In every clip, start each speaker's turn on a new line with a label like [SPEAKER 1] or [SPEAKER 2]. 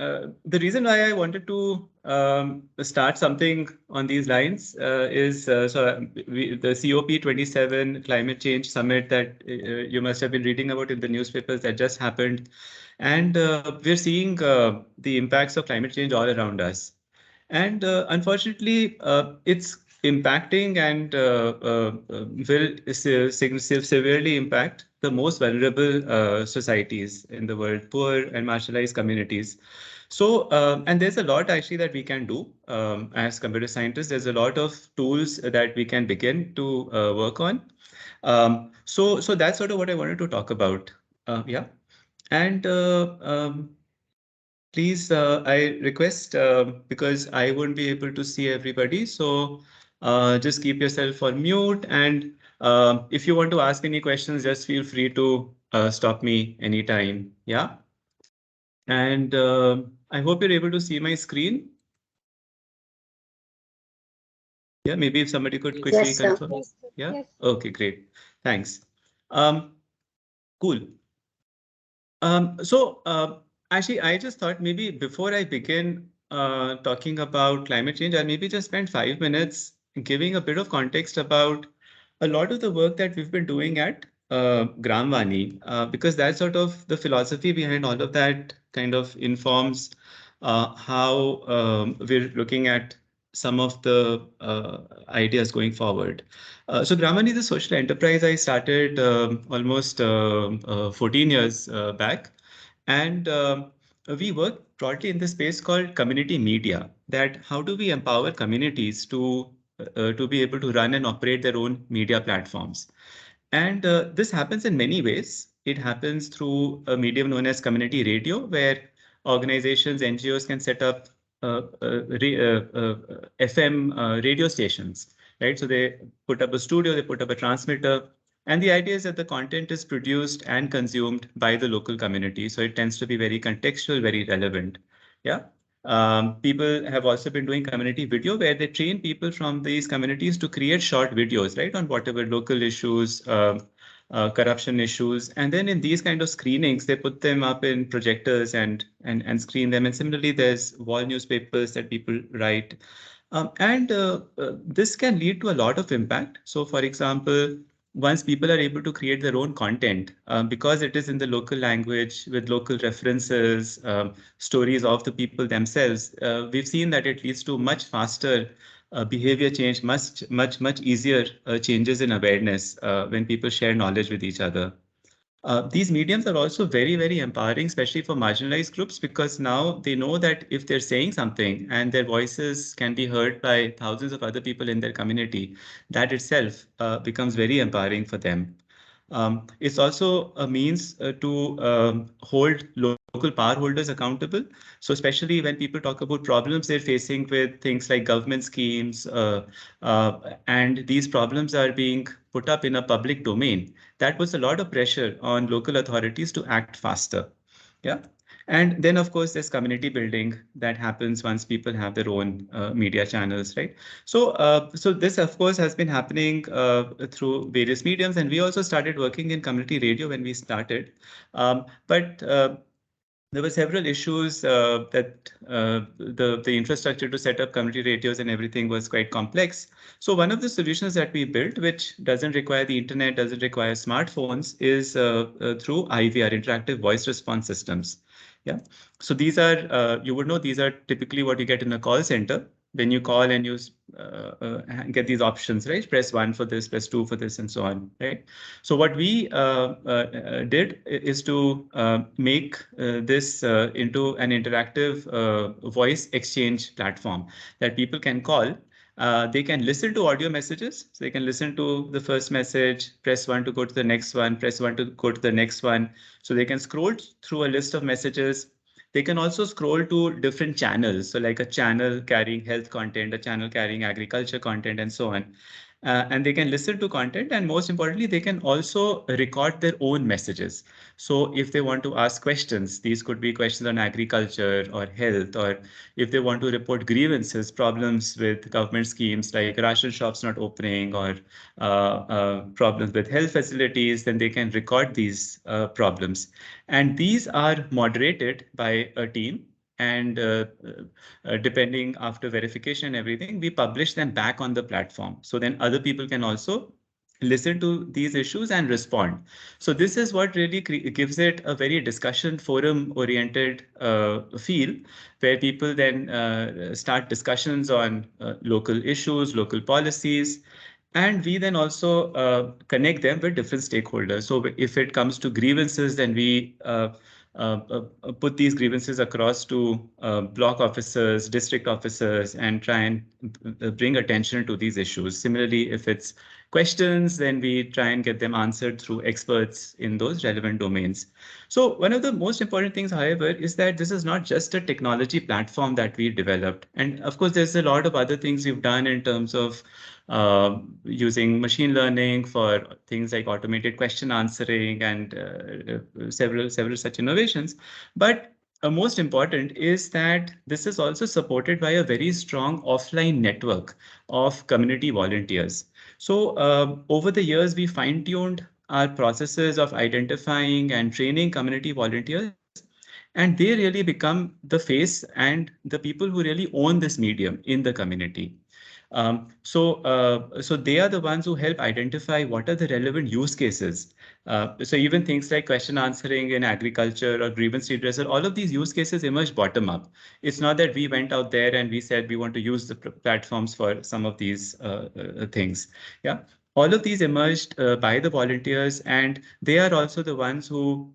[SPEAKER 1] the reason why I wanted to start something on these lines is the COP27 climate change summit that you must have been reading about in the newspapers that just happened. And we're seeing the impacts of climate change all around us. And unfortunately, it's impacting and will severely impact the most vulnerable societies in the world, poor and marginalized communities. So, and there's a lot actually that we can do as computer scientists. There's a lot of tools that we can begin to work on. So that's sort of what I wanted to talk about. Yeah. And please, I request, because I won't be able to see everybody, so just keep yourself on mute. And if you want to ask any questions, just feel free to stop me anytime. Yeah. And I hope you're able to see my screen. Yeah, maybe if somebody could quickly
[SPEAKER 2] Yes, sir.
[SPEAKER 1] confirm.
[SPEAKER 2] Yes,
[SPEAKER 1] Yeah.
[SPEAKER 2] yes.
[SPEAKER 1] Okay, great. Thanks. Cool. Actually, I just thought maybe before I begin talking about climate change, I'll maybe just spend 5 minutes giving a bit of context about a lot of the work that we've been doing at Gramvani, because that's sort of the philosophy behind all of that kind of informs how we're looking at some of the ideas going forward. So Gramvani is a social enterprise I started almost 14 years back. And we work broadly in the space called community media, that how do we empower communities to be able to run and operate their own media platforms. And this happens in many ways. It happens through a medium known as community radio, where organizations, NGOs can set up FM radio stations, right? So they put up a studio, they put up a transmitter, and the idea is that the content is produced and consumed by the local community. So it tends to be very contextual, very relevant. Yeah. People have also been doing community video where they train people from these communities to create short videos, right, on whatever local issues, corruption issues. And then in these kind of screenings, they put them up in projectors and screen them. And similarly, there's wall newspapers that people write. This can lead to a lot of impact. So, for example, once people are able to create their own content, because it is in the local language with local references, stories of the people themselves, we've seen that it leads to much faster behavior change, much easier changes in awareness when people share knowledge with each other. These mediums are also very, very empowering, especially for marginalized groups, because now they know that if they're saying something and their voices can be heard by thousands of other people in their community, that itself becomes very empowering for them. It's also a means to hold local power holders accountable. So especially when people talk about problems they're facing with things like government schemes, and these problems are being put up in a public domain, that puts a lot of pressure on local authorities to act faster. Yeah. And then, of course, there's community building that happens once people have their own media channels, right? So this, of course, has been happening through various mediums. And we also started working in community radio when we started. But there were several issues that the infrastructure to set up community radios and everything was quite complex. So one of the solutions that we built, which doesn't require the internet, doesn't require smartphones, is through IVR, interactive voice response systems. Yeah. So these are, you would know, these are typically what you get in a call center. When you call and you get these options, right? Press 1 for this, press 2 for this, and so on, right? So what we did is to make this into an interactive voice exchange platform that people can call. They can listen to audio messages. So they can listen to the first message, press 1 to go to the next one, press 1 to go to the next one. So they can scroll through a list of messages. They can also scroll to different channels. So like a channel carrying health content, a channel carrying agriculture content, and so on. And they can listen to content, and most importantly, they can also record their own messages. So if they want to ask questions, these could be questions on agriculture or health, or if they want to report grievances, problems with government schemes like ration shops not opening, or problems with health facilities, then they can record these problems. And these are moderated by a team. and depending after verification and everything, we publish them back on the platform. So then other people can also listen to these issues and respond. So this is what really gives it a very discussion forum oriented feel, where people then start discussions on local issues, local policies, and we then also connect them with different stakeholders. So if it comes to grievances, then we put these grievances across to block officers, district officers, and try and bring attention to these issues. Similarly, if it's questions, then we try and get them answered through experts in those relevant domains. So one of the most important things, however, is that this is not just a technology platform that we developed. And of course, there's a lot of other things we've done in terms of using machine learning for things like automated question answering and several such innovations. But most important is that this is also supported by a very strong offline network of community volunteers. So over the years, we fine-tuned our processes of identifying and training community volunteers, and they really become the face and the people who really own this medium in the community. So they are the ones who help identify what are the relevant use cases. So even things like question answering in agriculture or grievance redressal, all of these use cases emerge bottom up. It's not that we went out there and we said we want to use the platforms for some of these things. Yeah, all of these emerged by the volunteers, and they are also the ones who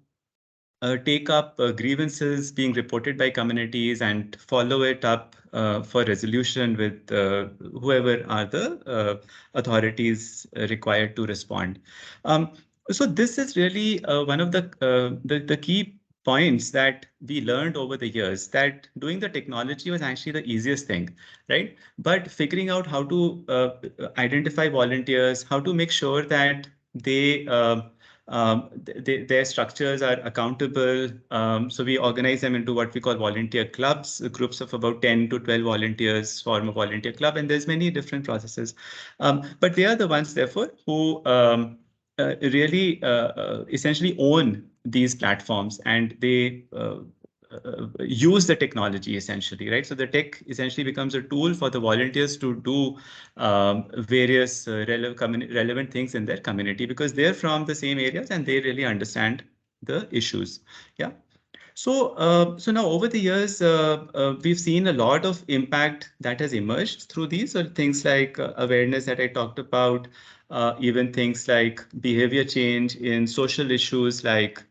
[SPEAKER 1] take up grievances being reported by communities and follow it up for resolution with whoever are the authorities required to respond. Um, so this is really one of the key points that we learned over the years, that doing the technology was actually the easiest thing, right? But figuring out how to identify volunteers, how to make sure that their structures are accountable. So we organize them into what we call volunteer clubs. Groups of about 10 to 12 volunteers form a volunteer club, and there's many different processes. But they are the ones, therefore, who really essentially own these platforms, and they use the technology essentially, right? So the tech essentially becomes a tool for the volunteers to do various relevant things in their community, because they're from the same areas and they really understand the issues. Yeah. So now over the years, we've seen a lot of impact that has emerged through these. So things like awareness that I talked about, even things like behavior change in social issues like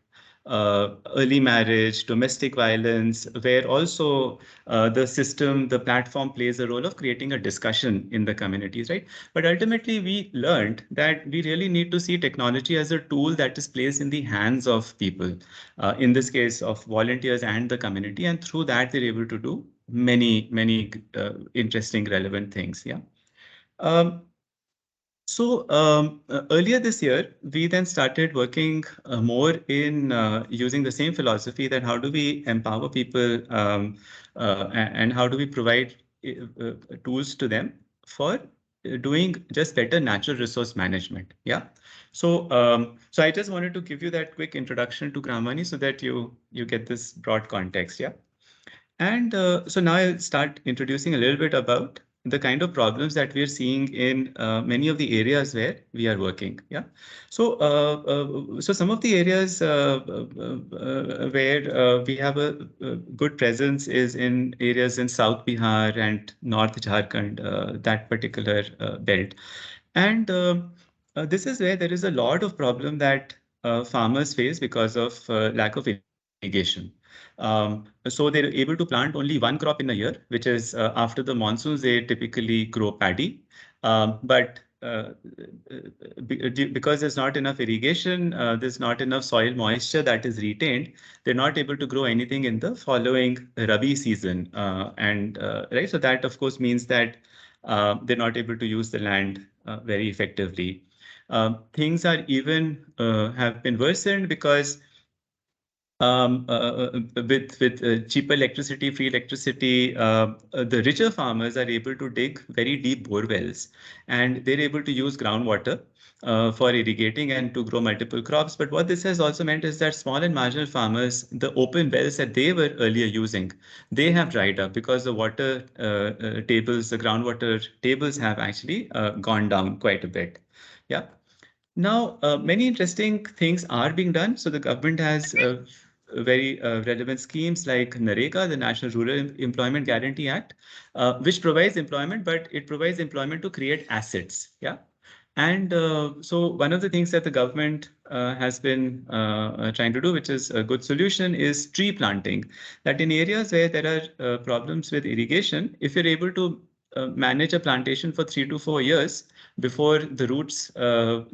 [SPEAKER 1] early marriage, domestic violence, where also the platform plays a role of creating a discussion in the communities, right? But ultimately, we learned that we really need to see technology as a tool that is placed in the hands of people, in this case of volunteers and the community. And through that, they're able to do many interesting, relevant things. Yeah. Um, so earlier this year, we then started working more in using the same philosophy, that how do we empower people, and how do we provide tools to them for doing just better natural resource management. Yeah. So I just wanted to give you that quick introduction to Gramani so that you get this broad context. Yeah. And so now I'll start introducing a little bit about the kind of problems that we are seeing in many of the areas where we are working. Yeah. So some of the areas where we have a good presence is in areas in South Bihar and North Jharkhand, that particular belt. And this is where there is a lot of problem that farmers face because of lack of irrigation. So they're able to plant only one crop in a year, which is after the monsoons, they typically grow paddy. But because there's not enough irrigation, there's not enough soil moisture that is retained, they're not able to grow anything in the following Rabi season. And right, so that of course means that they're not able to use the land very effectively. Things are even have been worsened because with cheaper electricity, free electricity, the richer farmers are able to dig very deep bore wells, and they're able to use groundwater for irrigating and to grow multiple crops. But what this has also meant is that small and marginal farmers, the open wells that they were earlier using, they have dried up because the water tables, the groundwater tables have actually gone down quite a bit. Yeah. Now, many interesting things are being done. So the government has very relevant schemes like NREGA, the National Rural Employment Guarantee Act, which provides employment, but it provides employment to create assets. Yeah. And so one of the things that the government has been trying to do, which is a good solution, is tree planting. That in areas where there are problems with irrigation, if you're able to manage a plantation for 3 to 4 years before the roots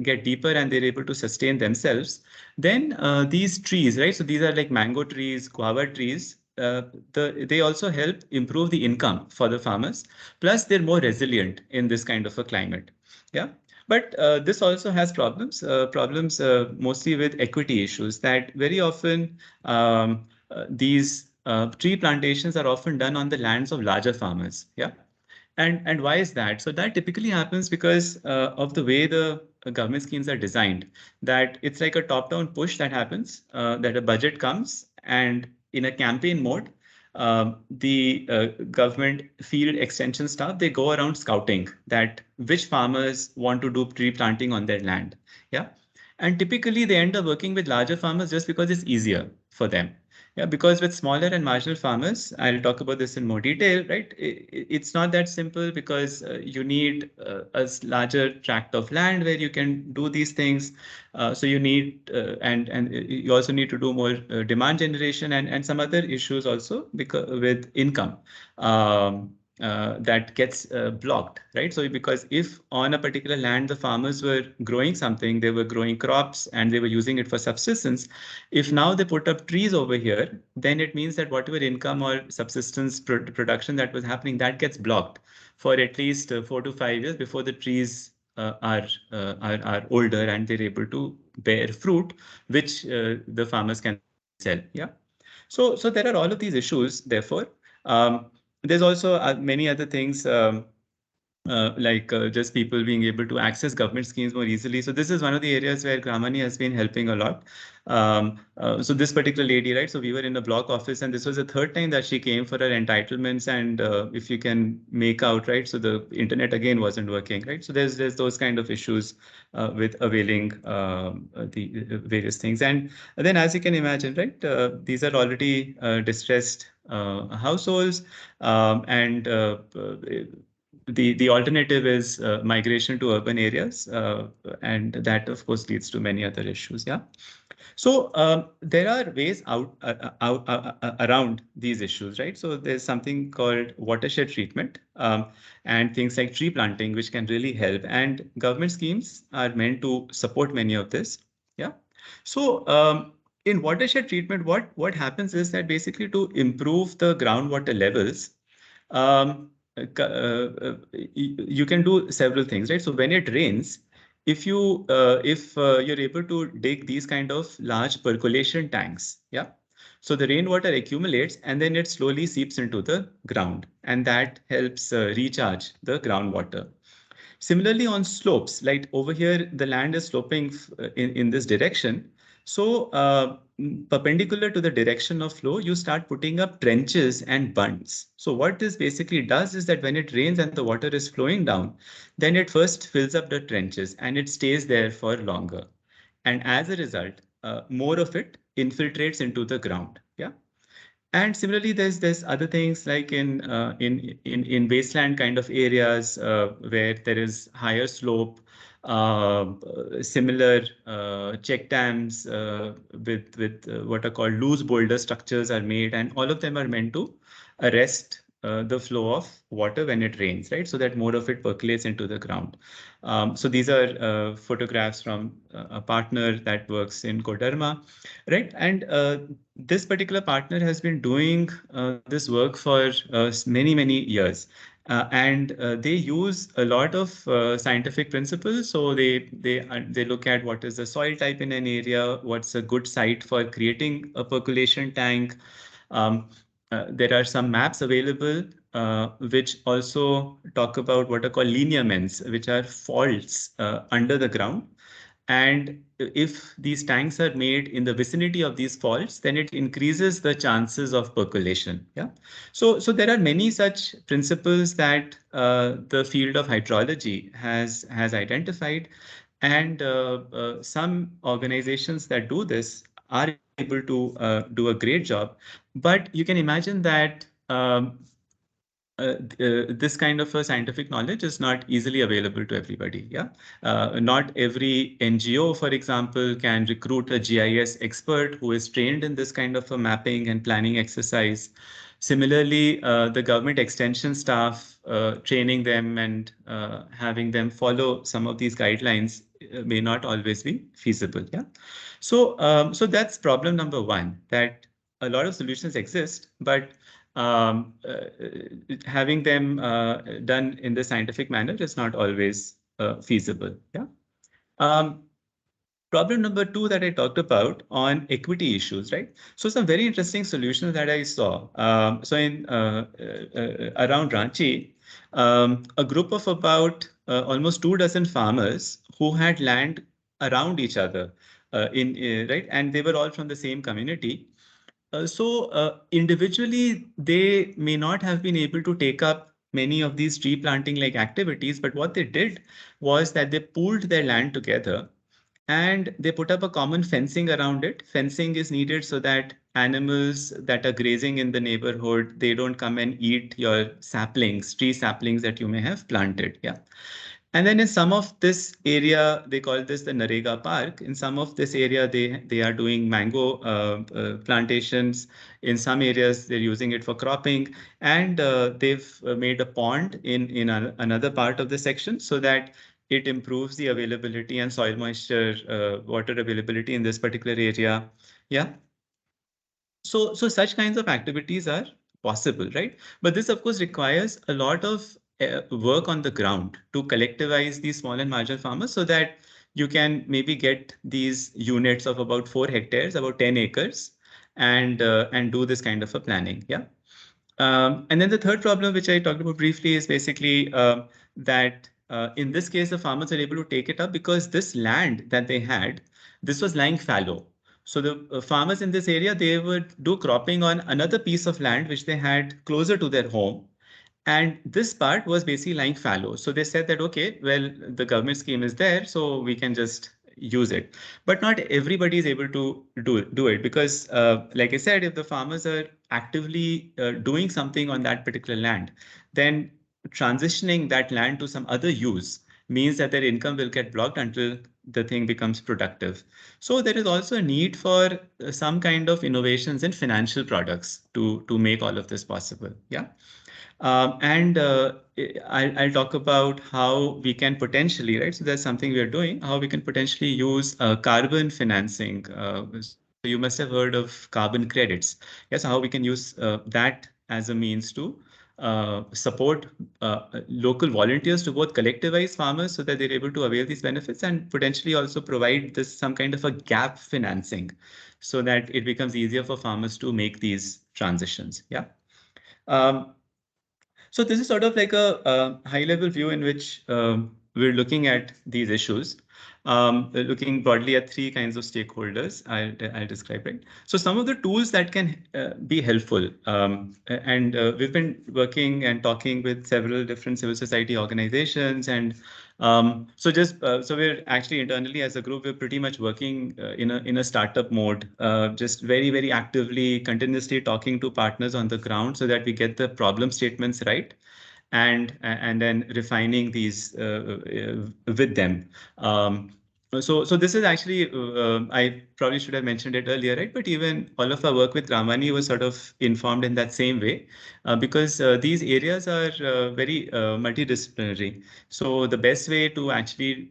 [SPEAKER 1] get deeper and they're able to sustain themselves, then these trees, right? So these are like mango trees, guava trees. They also help improve the income for the farmers. Plus, they're more resilient in this kind of a climate. Yeah. But this also has problems mostly with equity issues that very often these tree plantations are often done on the lands of larger farmers. Yeah. And why is that? So that typically happens because of the way the government schemes are designed, that it's like a top-down push that happens, that a budget comes and in a campaign mode, the government field extension staff, they go around scouting that which farmers want to do tree planting on their land. Yeah. And typically they end up working with larger farmers just because it's easier for them. Yeah, because with smaller and marginal farmers, I'll talk about this in more detail, right? It's not that simple because you need larger tract of land where you can do these things. So you need, and you also need to do more demand generation and some other issues also because with income. That gets blocked, right? So because if on a particular land the farmers were growing something, they were growing crops and they were using it for subsistence, if now they put up trees over here, then it means that whatever income or subsistence production that was happening, that gets blocked for at least 4 to 5 years before the trees are older and they're able to bear fruit, which the farmers can sell. Yeah. So there are all of these issues. Therefore, um, there's also many other things. Like just people being able to access government schemes more easily. So this is one of the areas where Gramani has been helping a lot. So this particular lady, right? So we were in a block office, and this was the third time that she came for her entitlements. And if you can make out, right? So the internet again wasn't working, right? So there's those kind of issues with availing the various things. And then, as you can imagine, right? These are already distressed households, and the alternative is migration to urban areas, and that of course leads to many other issues. Yeah. So there are ways around these issues, right? So there's something called watershed treatment, and things like tree planting, which can really help. And government schemes are meant to support many of this. Yeah. So in watershed treatment, what happens is that basically to improve the groundwater levels, you can do several things, right? So when it rains, if you're able to dig these kind of large percolation tanks, yeah, so the rainwater accumulates and then it slowly seeps into the ground, and that helps recharge the groundwater. Similarly, on slopes, like over here, the land is sloping in this direction. So perpendicular to the direction of flow, you start putting up trenches and bunds. So what this basically does is that when it rains and the water is flowing down, then it first fills up the trenches and it stays there for longer. And as a result, more of it infiltrates into the ground. Yeah. And similarly, there's other things like in wasteland kind of areas where there is higher slope, similar check dams with what are called loose boulder structures are made, and all of them are meant to arrest the flow of water when it rains, right? So that more of it percolates into the ground. So these are photographs from a partner that works in Koderma, right? And this particular partner has been doing this work for many years. And they use a lot of scientific principles. So they look at what is the soil type in an area, what's a good site for creating a percolation tank. Um, there are some maps available which also talk about what are called lineaments, which are faults under the ground. And if these tanks are made in the vicinity of these faults, then it increases the chances of percolation. Yeah. So there are many such principles that the field of hydrology has identified, and some organizations that do this are able to do a great job. But you can imagine that this kind of a scientific knowledge is not easily available to everybody. Yeah, not every NGO, for example, can recruit a GIS expert who is trained in this kind of a mapping and planning exercise. Similarly, the government extension staff, training them and having them follow some of these guidelines may not always be feasible. Yeah, so that's problem number one, that a lot of solutions exist, but having them done in the scientific manner is not always feasible. Yeah. Um, Problem number two that I talked about on equity issues, right? So some very interesting solutions that I saw. So in around Ranchi, a group of about almost 2 dozen farmers who had land around each other, in right, and they were all from the same community. So individually, they may not have been able to take up many of these tree planting like activities, but what they did was that they pooled their land together and they put up a common fencing around it. Fencing is needed so that animals that are grazing in the neighborhood, they don't come and eat your saplings, tree saplings that you may have planted. Yeah. And then in some of this area, they call this the Narega Park. In some of this area, they are doing mango plantations. In some areas, they're using it for cropping, and they've made a pond in another part of the section so that it improves the availability and soil moisture, water availability in this particular area. Yeah. So such kinds of activities are possible, right? But this, of course, requires a lot of work on the ground to collectivize these small and marginal farmers so that you can maybe get these units of about 4 hectares, about 10 acres, and do this kind of a planning. Yeah. And then the third problem, which I talked about briefly, is basically that in this case, the farmers are able to take it up because this land that they had, this was lying fallow. So the farmers in this area, they would do cropping on another piece of land which they had closer to their home. And this part was basically lying fallow. So they said that, okay, well, the government scheme is there, so we can just use it. But not everybody is able to do it because, like I said, if the farmers are actively doing something on that particular land, then transitioning that land to some other use means that their income will get blocked until the thing becomes productive. So there is also a need for some kind of innovations in financial products to make all of this possible. Yeah. And I'll talk about how we can potentially, right? So that's something we are doing, how we can potentially use carbon financing. So you must have heard of carbon credits. Yes, how we can use that as a means to support local volunteers to both collectivize farmers so that they're able to avail these benefits and potentially also provide this some kind of a gap financing so that it becomes easier for farmers to make these transitions. Yeah. Um, so this is sort of like a high-level view in which we're looking at these issues, looking broadly at three kinds of stakeholders. I'll describe it. So some of the tools that can be helpful, and we've been working and talking with several different civil society organizations, and so we're actually internally as a group, we're pretty much working in a startup mode, just very actively, continuously talking to partners on the ground so that we get the problem statements right and then refining these with them. So this is actually, I probably should have mentioned it earlier, right? But even all of our work with Ramani was sort of informed in that same way, because these areas are very multidisciplinary. So the best way to actually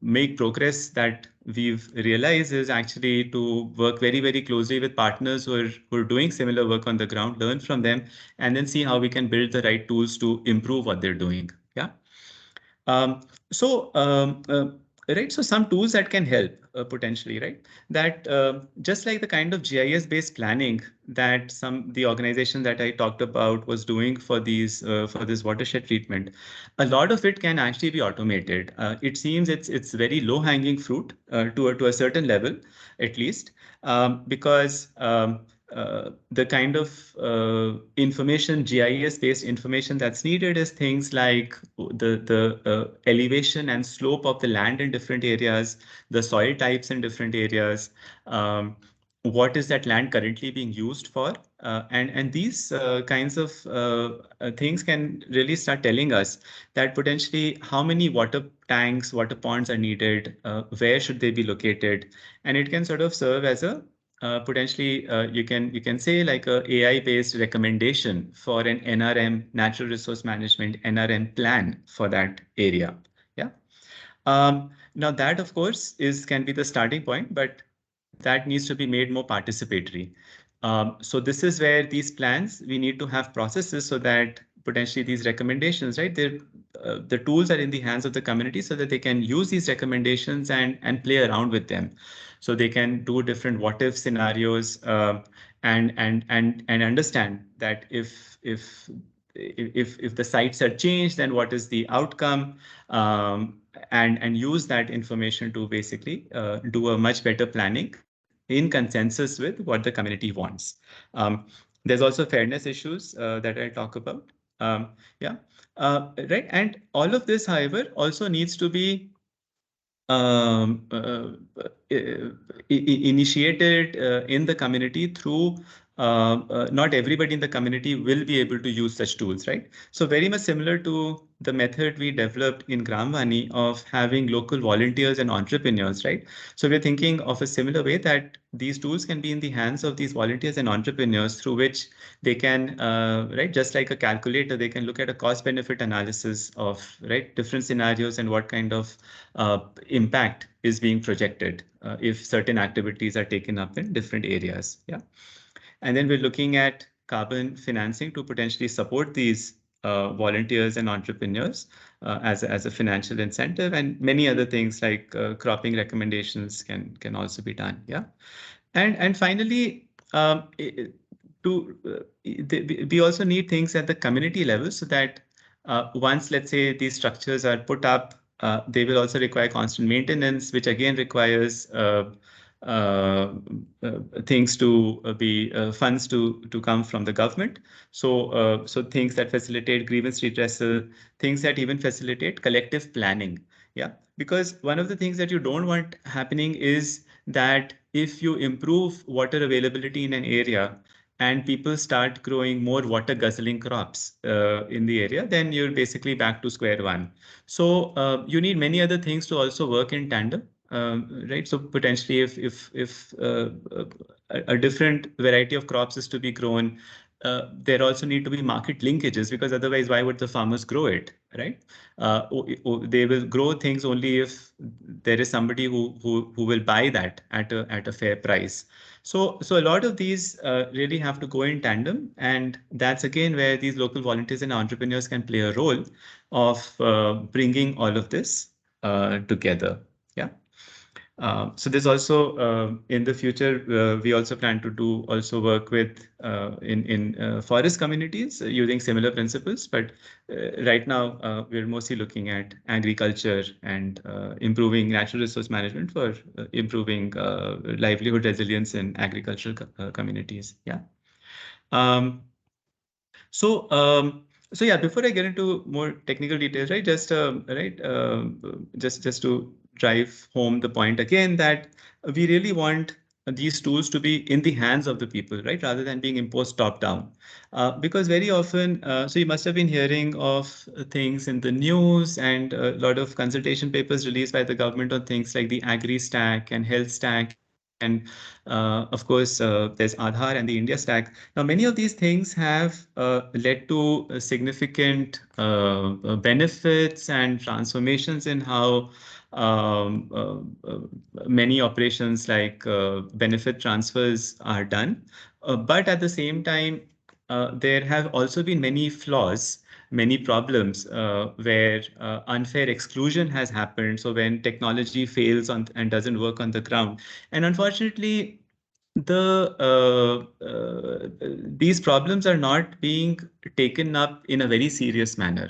[SPEAKER 1] make progress that we've realized is actually to work very, very closely with partners who are doing similar work on the ground, learn from them, and then see how we can build the right tools to improve what they're doing. Yeah. Um, so, right, so some tools that can help potentially, right? That just like the kind of GIS-based planning that the organization that I talked about was doing for this watershed treatment, a lot of it can actually be automated. It seems it's very low-hanging fruit to a certain level, at least, because the kind of information, GIS-based information that's needed is things like the elevation and slope of the land in different areas, the soil types in different areas, um, what is that land currently being used for, and these kinds of things can really start telling us that potentially how many water tanks, water ponds are needed, where should they be located, and it can sort of serve as a potentially you can say like a AI based recommendation for an NRM, natural resource management NRM plan for that area. Yeah. Now that of course can be the starting point, but that needs to be made more participatory. So this is where these plans, we need to have processes so that potentially these recommendations, right? The tools are in the hands of the community so that they can use these recommendations and play around with them. So they can do different what if scenarios and understand that if the sites are changed, then what is the outcome, and use that information to basically do a much better planning in consensus with what the community wants. There's also fairness issues that I'll talk about. Yeah, right. And all of this, however, also needs to be um, uh, initiated in the community through not everybody in the community will be able to use such tools, right? So very much similar to the method we developed in Gramvani of having local volunteers and entrepreneurs, right? So we're thinking of a similar way that these tools can be in the hands of these volunteers and entrepreneurs through which they can, right, just like a calculator, they can look at a cost benefit analysis of, right, different scenarios and what kind of impact is being projected if certain activities are taken up in different areas. Yeah. And then we're looking at carbon financing to potentially support these volunteers and entrepreneurs as a financial incentive, and many other things like cropping recommendations can also be done. Yeah. And finally, we also need things at the community level so that once, let's say, these structures are put up, they will also require constant maintenance, which again requires uh, things to be funds to come from the government. So things that facilitate grievance redressal, things that even facilitate collective planning. Yeah, because one of the things that you don't want happening is that if you improve water availability in an area and people start growing more water guzzling crops in the area, then you're basically back to square one. So you need many other things to also work in tandem, right? So potentially, if a different variety of crops is to be grown, there also need to be market linkages, because otherwise, why would the farmers grow it, right? They will grow things only if there is somebody who will buy that at a fair price. So a lot of these really have to go in tandem, and that's again where these local volunteers and entrepreneurs can play a role of bringing all of this together. Yeah. So there's also in the future we also plan to do also work with in forest communities using similar principles, but right now we're mostly looking at agriculture and improving natural resource management for improving livelihood resilience in agricultural communities. Yeah. Um, so, so yeah, before I get into more technical details, right, just to drive home the point again that we really want these tools to be in the hands of the people, right, rather than being imposed top down. Because very often, so you must have been hearing of things in the news and a lot of consultation papers released by the government on things like the agri stack and health stack, and of course, there's Aadhaar and the India stack. Now, many of these things have led to significant benefits and transformations in how Many operations like benefit transfers are done. But at the same time, there have also been many flaws, many problems where unfair exclusion has happened. So when technology fails on and doesn't work on the ground, and unfortunately, these problems are not being taken up in a very serious manner,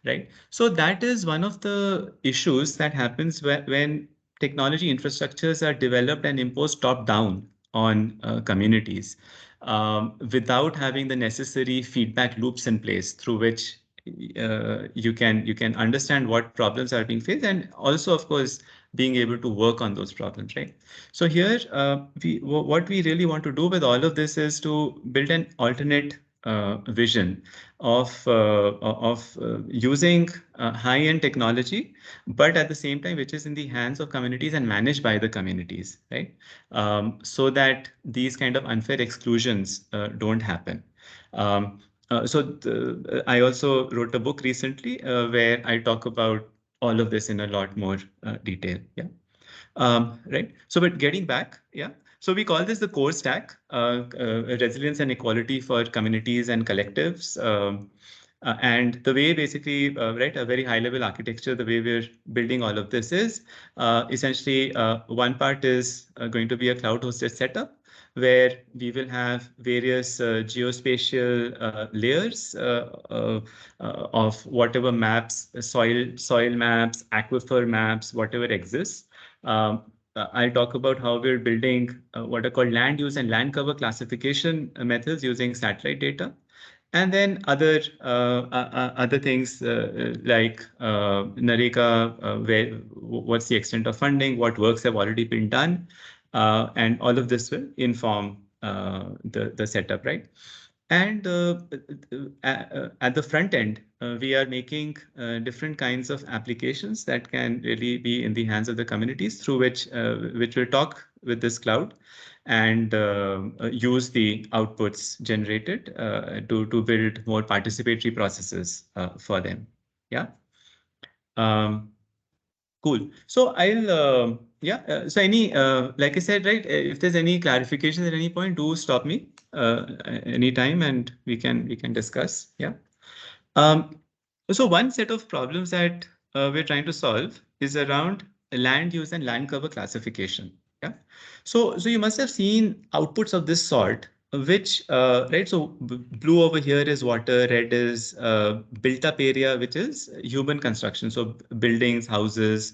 [SPEAKER 1] right? So that is one of the issues that happens when technology infrastructures are developed and imposed top down on communities without having the necessary feedback loops in place through which you can understand what problems are being faced, and also, of course, being able to work on those problems, right? So here, what we really want to do with all of this is to build an alternate vision of using high-end technology, but at the same time, which is in the hands of communities and managed by the communities, right? So that these kind of unfair exclusions don't happen. I also wrote a book recently where I talk about all of this in a lot more detail. Yeah. Right. So, but getting back, yeah. So we call this the core stack, resilience and equality for communities and collectives. And the way basically, right, a very high level architecture, the way we're building all of this is essentially one part is going to be a cloud hosted setup where we will have various geospatial layers of whatever maps, soil maps, aquifer maps, whatever exists. I'll talk about how we're building what are called land use and land cover classification methods using satellite data. And then other things like Nareka, what's the extent of funding, what works have already been done, and all of this will inform the setup, right? And at the front end, we are making different kinds of applications that can really be in the hands of the communities through which will talk with this cloud and use the outputs generated to build more participatory processes for them. Yeah. Um, Cool. So I'll, yeah. So like I said, right, if there's any clarifications at any point, do stop me anytime and we can discuss. Yeah. Um, so one set of problems that we're trying to solve is around land use and land cover classification. Yeah. So you must have seen outputs of this sort, which right. So blue over here is water, red is built up area, which is human construction. So buildings, houses,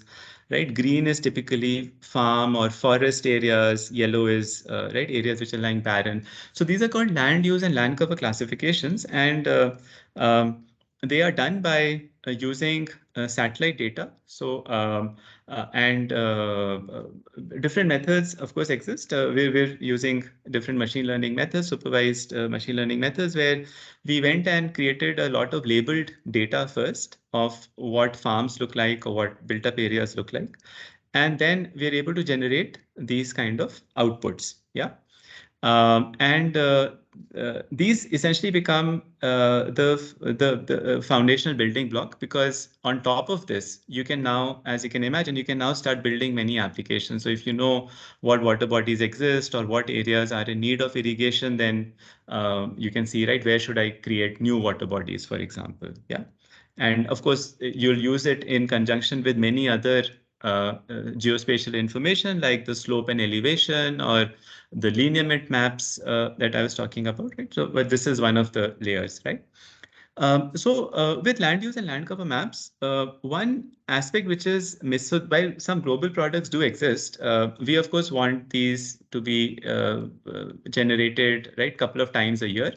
[SPEAKER 1] right. Green is typically farm or forest areas. Yellow is right areas which are lying barren. So these are called land use and land cover classifications, and they are done by using satellite data. So and different methods, of course, exist. We're using different machine learning methods, supervised machine learning methods, where we went and created a lot of labeled data first of what farms look like or what built up areas look like. And then we're able to generate these kind of outputs. Yeah. And these essentially become the foundational building block, because on top of this, you can now, as you can imagine, you can now start building many applications. So if you know what water bodies exist or what areas are in need of irrigation, then you can see, right, where should I create new water bodies, for example. Yeah. And of course, you'll use it in conjunction with many other geospatial information like the slope and elevation or the lineament maps that I was talking about, right? So, but this is one of the layers, right? With land use and land cover maps, one aspect which is missed, so while some global products do exist, we of course want these to be generated, right, couple of times a year.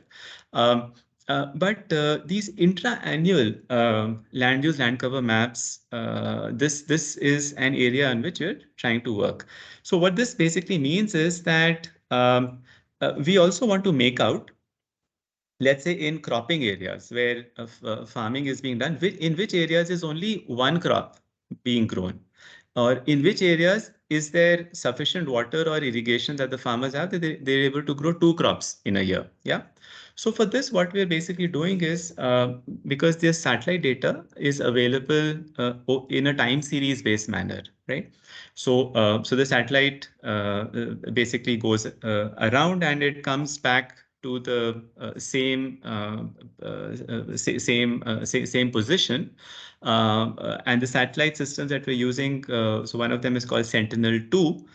[SPEAKER 1] But these intra-annual land use land cover maps, this is an area in which we're trying to work. So what this basically means is that we also want to make out, let's say, in cropping areas where farming is being done, in which areas is only one crop being grown, or in which areas is there sufficient water or irrigation that the farmers have that they're able to grow 2 crops in a year. Yeah. So for this, what we're basically doing is because this satellite data is available in a time series based manner, right? So the satellite basically goes around and it comes back to the same position. And the satellite systems that we're using, so one of them is called Sentinel-2.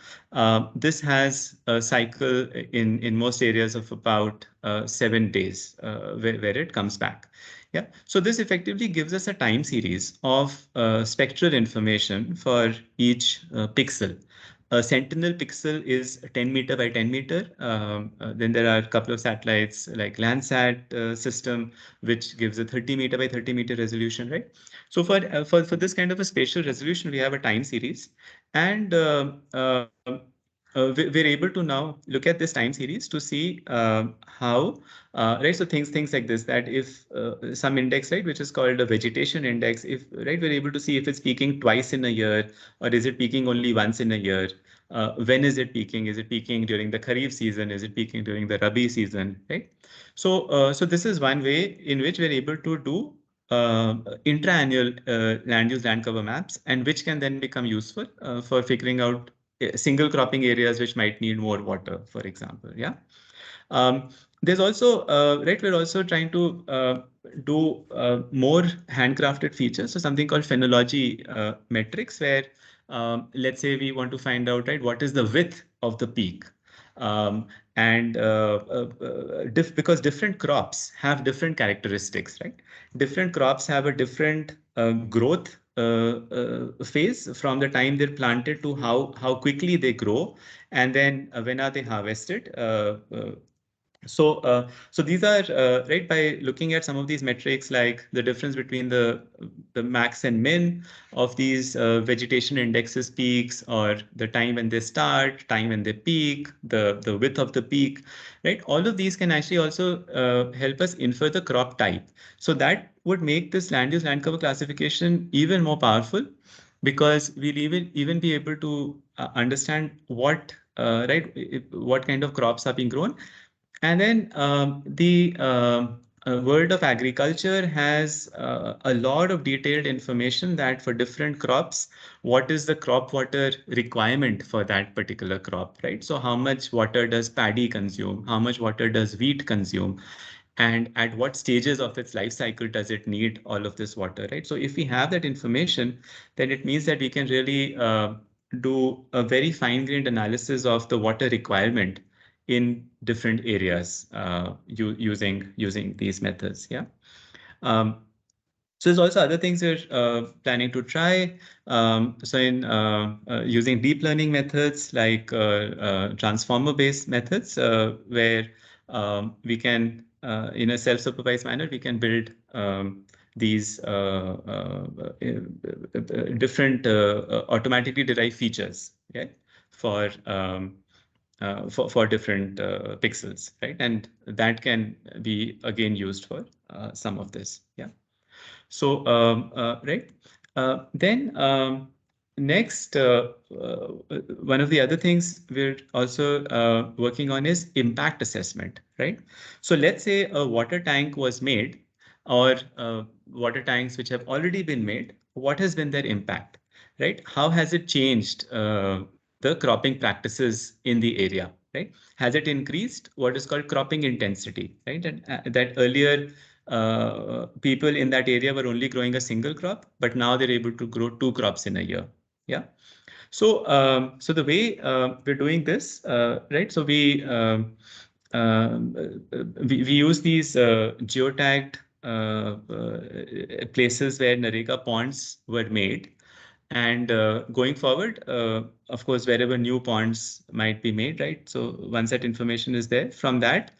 [SPEAKER 1] This has a cycle in most areas of about 7 days where it comes back. Yeah. So this effectively gives us a time series of spectral information for each pixel. A sentinel pixel is 10 meter by 10 meter. Then there are a couple of satellites like Landsat system, which gives a 30 meter by 30 meter resolution, right? So for this kind of a spatial resolution, we have a time series, and we're able to now look at this time series to see how right. So things like this, that if some index, right, which is called a vegetation index, if right, we're able to see if it's peaking twice in a year or is it peaking only once in a year. When is it peaking? Is it peaking during the Kharif season? Is it peaking during the Rabi season? Right. So this is one way in which we're able to do intra-annual land use land cover maps, and which can then become useful for figuring out single cropping areas which might need more water, for example. Yeah. There's also, right, we're also trying to do more handcrafted features. So something called phenology metrics, where let's say we want to find out, right, what is the width of the peak. Um, and because different crops have different characteristics, right? Different crops have a different growth phase from the time they're planted to how quickly they grow, and then when are they harvested. So these are right, by looking at some of these metrics like the difference between the max and min of these vegetation indexes peaks, or the time when they start, time when they peak, the width of the peak, right? All of these can actually also help us infer the crop type. So that would make this land use land cover classification even more powerful, because we'll even be able to understand what right, what kind of crops are being grown. And then the world of agriculture has a lot of detailed information that for different crops, what is the crop water requirement for that particular crop, right? So how much water does paddy consume? How much water does wheat consume? And at what stages of its life cycle does it need all of this water, right? So if we have that information, then it means that we can really do a very fine-grained analysis of the water requirement in different areas using these methods. Yeah. Um, so there's also other things we're planning to try. So in using deep learning methods like transformer-based methods, where we can, in a self-supervised manner, we can build these different automatically derived features, okay, for for different pixels, right? And that can be again used for some of this. Yeah. So, right. Then next, one of the other things we're also working on is impact assessment, right? So let's say a water tank was made, or water tanks which have already been made. What has been their impact, right? How has it changed the cropping practices in the area, right? Has it increased what is called cropping intensity, right? And that earlier people in that area were only growing a single crop, but now they're able to grow 2 crops in a year. Yeah. So the way we're doing this, right? So we use these geotagged places where Narega ponds were made. And going forward, of course, wherever new ponds might be made, right? So once that information is there, from that,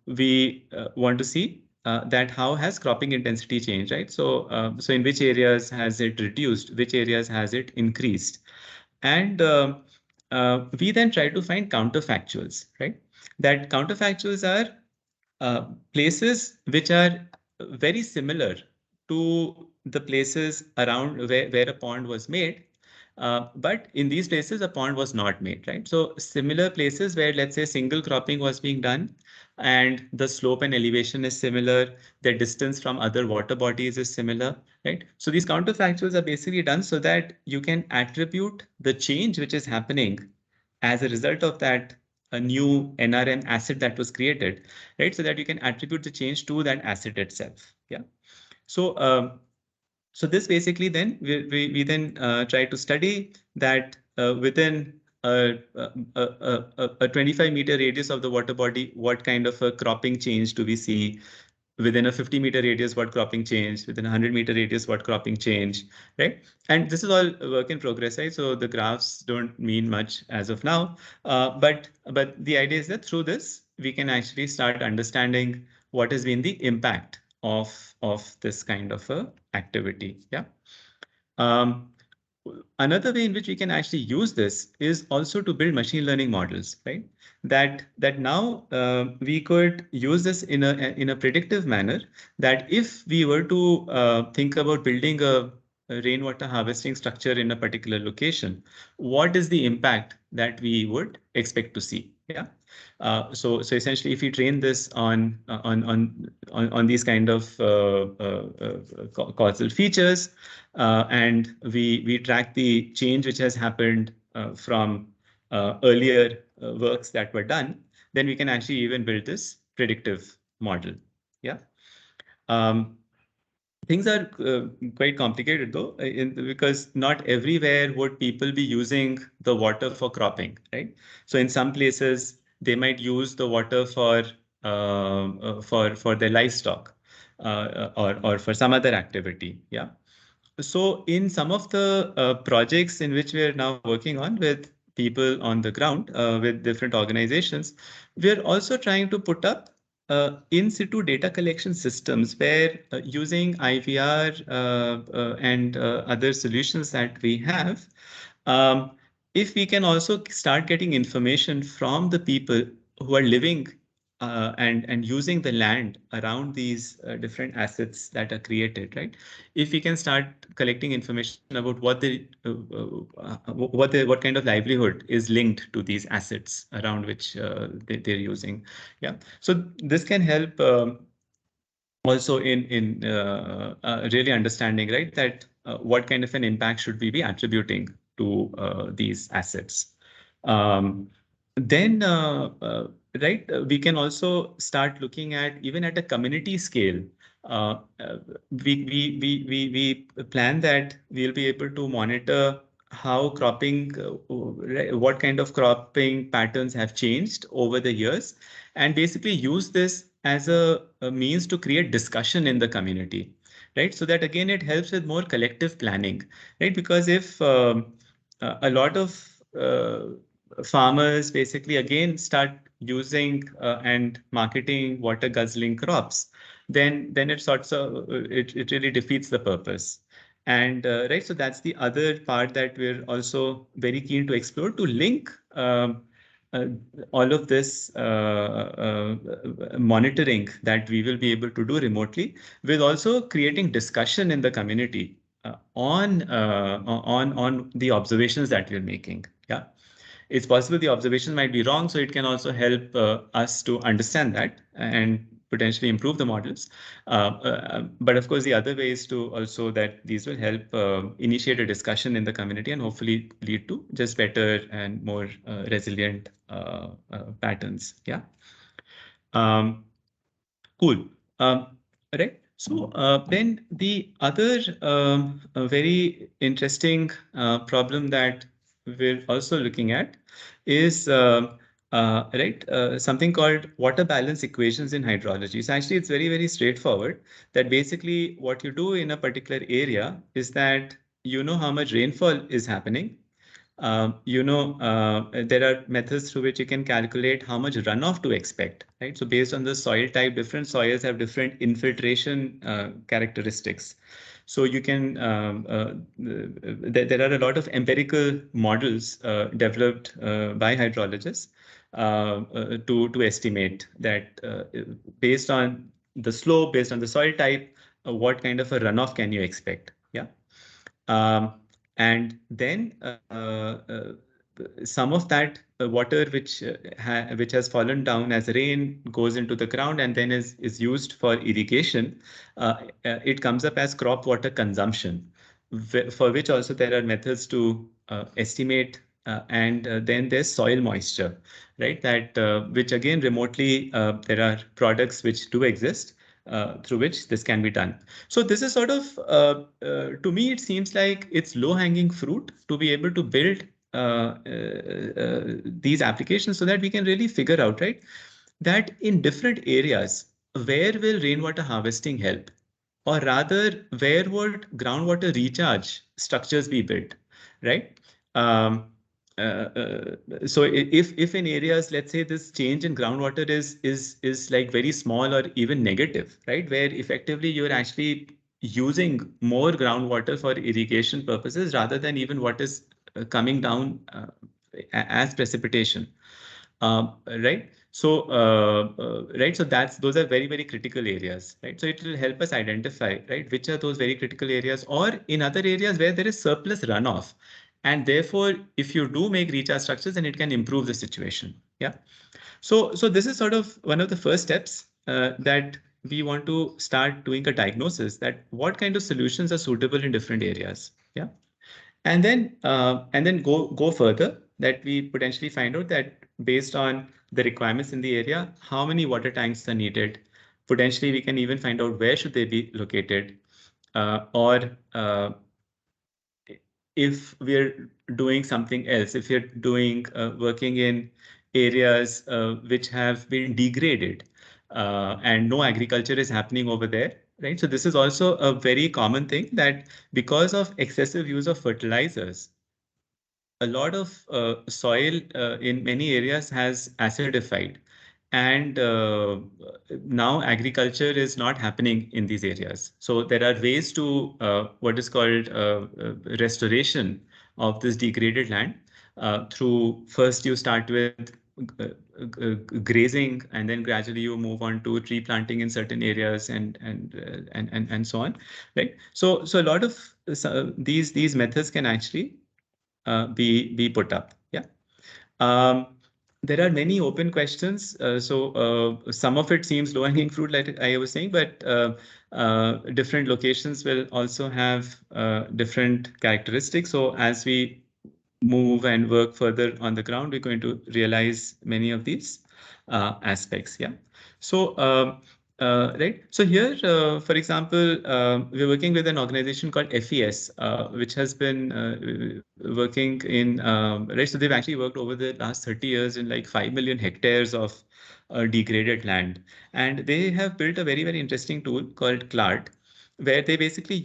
[SPEAKER 1] we want to see that how has cropping intensity changed, right? So in which areas has it reduced? Which areas has it increased? And we then try to find counterfactuals, right? That counterfactuals are places which are very similar to the places around where a pond was made, But in these places, a pond was not made, right? So similar places where, let's say, single cropping was being done and the slope and elevation is similar, the distance from other water bodies is similar, right? So these counterfactuals are basically done so that you can attribute the change which is happening as a result of that a new NRM asset that was created, right? So that you can attribute the change to that asset itself. Yeah. So so this basically then we then try to study that within a 25-meter radius of the water body, what kind of a cropping change do we see? Within a 50-meter radius, what cropping change? Within a 100-meter radius, what cropping change, right? And this is all work in progress, right? So the graphs don't mean much as of now, but the idea is that through this, we can actually start understanding what has been the impact of this kind of a activity. Yeah. Um, Another way in which we can actually use this is also to build machine learning models, right? That now we could use this in a predictive manner. That if we were to think about building a rainwater harvesting structure in a particular location, what is the impact that we would expect to see? Yeah. So essentially, if we train this on these kind of causal features, and we track the change which has happened from earlier works that were done, then we can actually even build this predictive model. Yeah. Um, Things are quite complicated though, because not everywhere would people be using the water for cropping, right? So in some places they might use the water for their livestock, or for some other activity. Yeah. So in some of the projects in which we are now working on with people on the ground, with different organizations, we're also trying to put up in situ data collection systems where using IVR and other solutions that we have, um, if we can also start getting information from the people who are living and using the land around these different assets that are created, right? If we can start collecting information about what kind of livelihood is linked to these assets around which they're using, yeah. So this can help also in really understanding, right, that what kind of an impact should we be attributing to these assets. Um, then, right, we can also start looking at even at a community scale. Uh, uh, we plan that we'll be able to monitor how cropping, what kind of cropping patterns have changed over the years, and basically use this as a means to create discussion in the community, right? So that again, it helps with more collective planning, right? Because if a lot of farmers basically again start using and marketing water guzzling crops, then it sorts of it really defeats the purpose. And right, so that's the other part that we're also very keen to explore, to link uh, all of this monitoring that we will be able to do remotely, with also creating discussion in the community on the observations that we're making. Yeah, it's possible the observation might be wrong, so it can also help us to understand that and potentially improve the models. But of course, the other way is to also that these will help initiate a discussion in the community and hopefully lead to just better and more resilient patterns. Yeah. Um, Cool. Right. So then the other very interesting problem that we're also looking at is something called water balance equations in hydrology. So actually, it's very, very straightforward. That basically what you do in a particular area is that you know how much rainfall is happening. There are methods through which you can calculate how much runoff to expect, right? So based on the soil type, different soils have different infiltration characteristics. So you can, there are a lot of empirical models developed by hydrologists to estimate that based on the slope, based on the soil type, what kind of a runoff can you expect? Yeah. Um, And then some of that water which has fallen down as rain goes into the ground and then is used for irrigation. It comes up as crop water consumption, for which also there are methods to estimate. And then there's soil moisture, right? That which again remotely there are products which do exist through which this can be done. So this is sort of, to me, it seems like it's low-hanging fruit to be able to build these applications so that we can really figure out, right, that in different areas, where will rainwater harvesting help? Or rather, where would groundwater recharge structures be built, right? Um, so if in areas, let's say this change in groundwater is like very small or even negative, right, where effectively you're actually using more groundwater for irrigation purposes rather than even what is coming down as precipitation, right? So, right. So those are very, very critical areas, right? So it will help us identify, right, which are those very critical areas, or in other areas where there is surplus runoff. And therefore, if you do make recharge structures, then it can improve the situation. Yeah. So this is sort of one of the first steps that we want to start doing a diagnosis that what kind of solutions are suitable in different areas. Yeah. And then go further, that we potentially find out that based on the requirements in the area, how many water tanks are needed. Potentially, we can even find out where should they be located, or if we're doing something else, if you're doing working in areas which have been degraded and no agriculture is happening over there, right? So this is also a very common thing, that because of excessive use of fertilizers, a lot of soil in many areas has acidified, and now agriculture is not happening in these areas. So there are ways to what is called restoration of this degraded land, through first you start with grazing, and then gradually you move on to tree planting in certain areas, and so on, right? So a lot of these methods can actually be put up. Yeah. Um, there are many open questions. So some of it seems low-hanging fruit, like I was saying, but different locations will also have different characteristics. So as we move and work further on the ground, we're going to realize many of these aspects. Yeah. So right. So here, for example, we're working with an organization called FES, which has been working in, right. So they've actually worked over the last 30 years in like 5 million hectares of degraded land. And they have built a very, very interesting tool called CLART, where they basically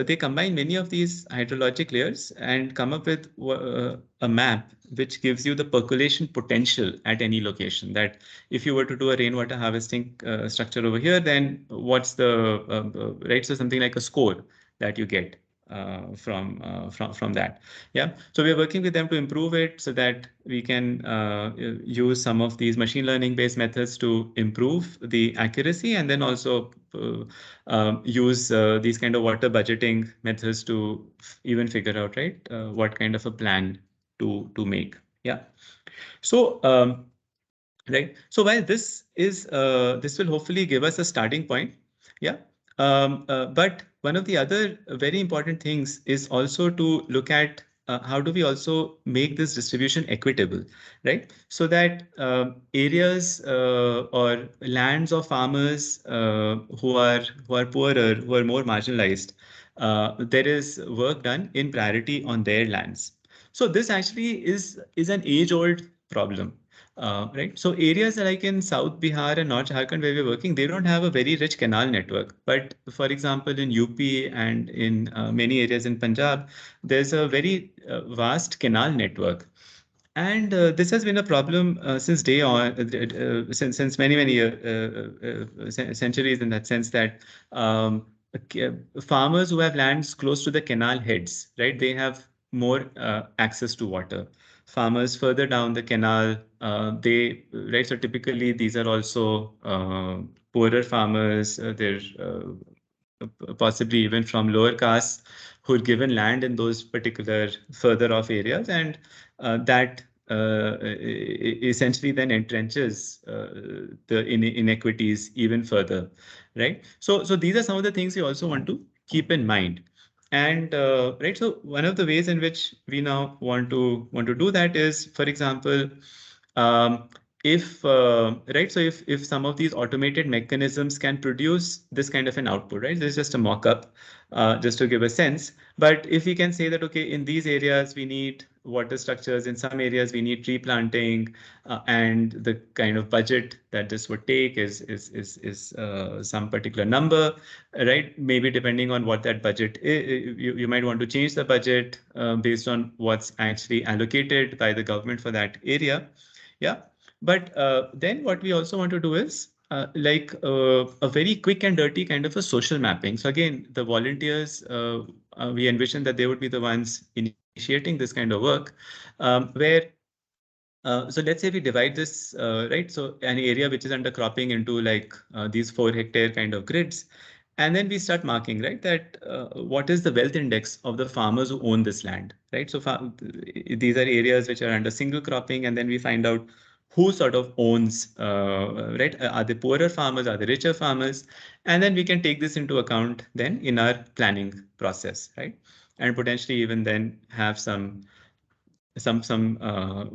[SPEAKER 1] they combine many of these hydrologic layers and come up with a map which gives you the percolation potential at any location. That if you were to do a rainwater harvesting structure over here, then what's the right? So something like a score that you get from that. Yeah. So we're working with them to improve it so that we can use some of these machine learning based methods to improve the accuracy, and then also use these kind of water budgeting methods to even figure out, right, what kind of a plan to make. Yeah. So right. So while this will hopefully give us a starting point. Yeah. But one of the other very important things is also to look at how do we also make this distribution equitable, right? So that areas or lands of farmers who are poorer, who are more marginalized, there is work done in priority on their lands. So this actually is an age-old problem. Right. So areas like in South Bihar and North Jharkhand where we're working, they don't have a very rich canal network. But for example, in UP and in many areas in Punjab, there's a very vast canal network. And this has been a problem since day on, since many centuries, in that sense that farmers who have lands close to the canal heads, right, they have more access to water. Farmers further down the canal, right, so typically these are also poorer farmers. They're possibly even from lower castes who are given land in those particular further off areas, and that essentially then entrenches the inequities even further, right? So these are some of the things you also want to keep in mind. And right, so one of the ways in which we now want to do that is, for example, um, if right, so if some of these automated mechanisms can produce this kind of an output, right? This is just a mock-up, just to give a sense. But if we can say that, okay, in these areas we need water structures, in some areas we need tree planting, and the kind of budget that this would take is some particular number, right? Maybe depending on what that budget is, you might want to change the budget based on what's actually allocated by the government for that area. Yeah. But then what we also want to do is a very quick and dirty kind of a social mapping. So again, the volunteers, we envision that they would be the ones initiating this kind of work, where so let's say we divide this, right? So an area which is under cropping into like these 4 hectare kind of grids. And then we start marking, right, that what is the wealth index of the farmers who own this land, right? So these are areas which are under single cropping, and then we find out who sort of owns, right? Are they poorer farmers? Are they richer farmers? And then we can take this into account then in our planning process, right? And potentially even then have some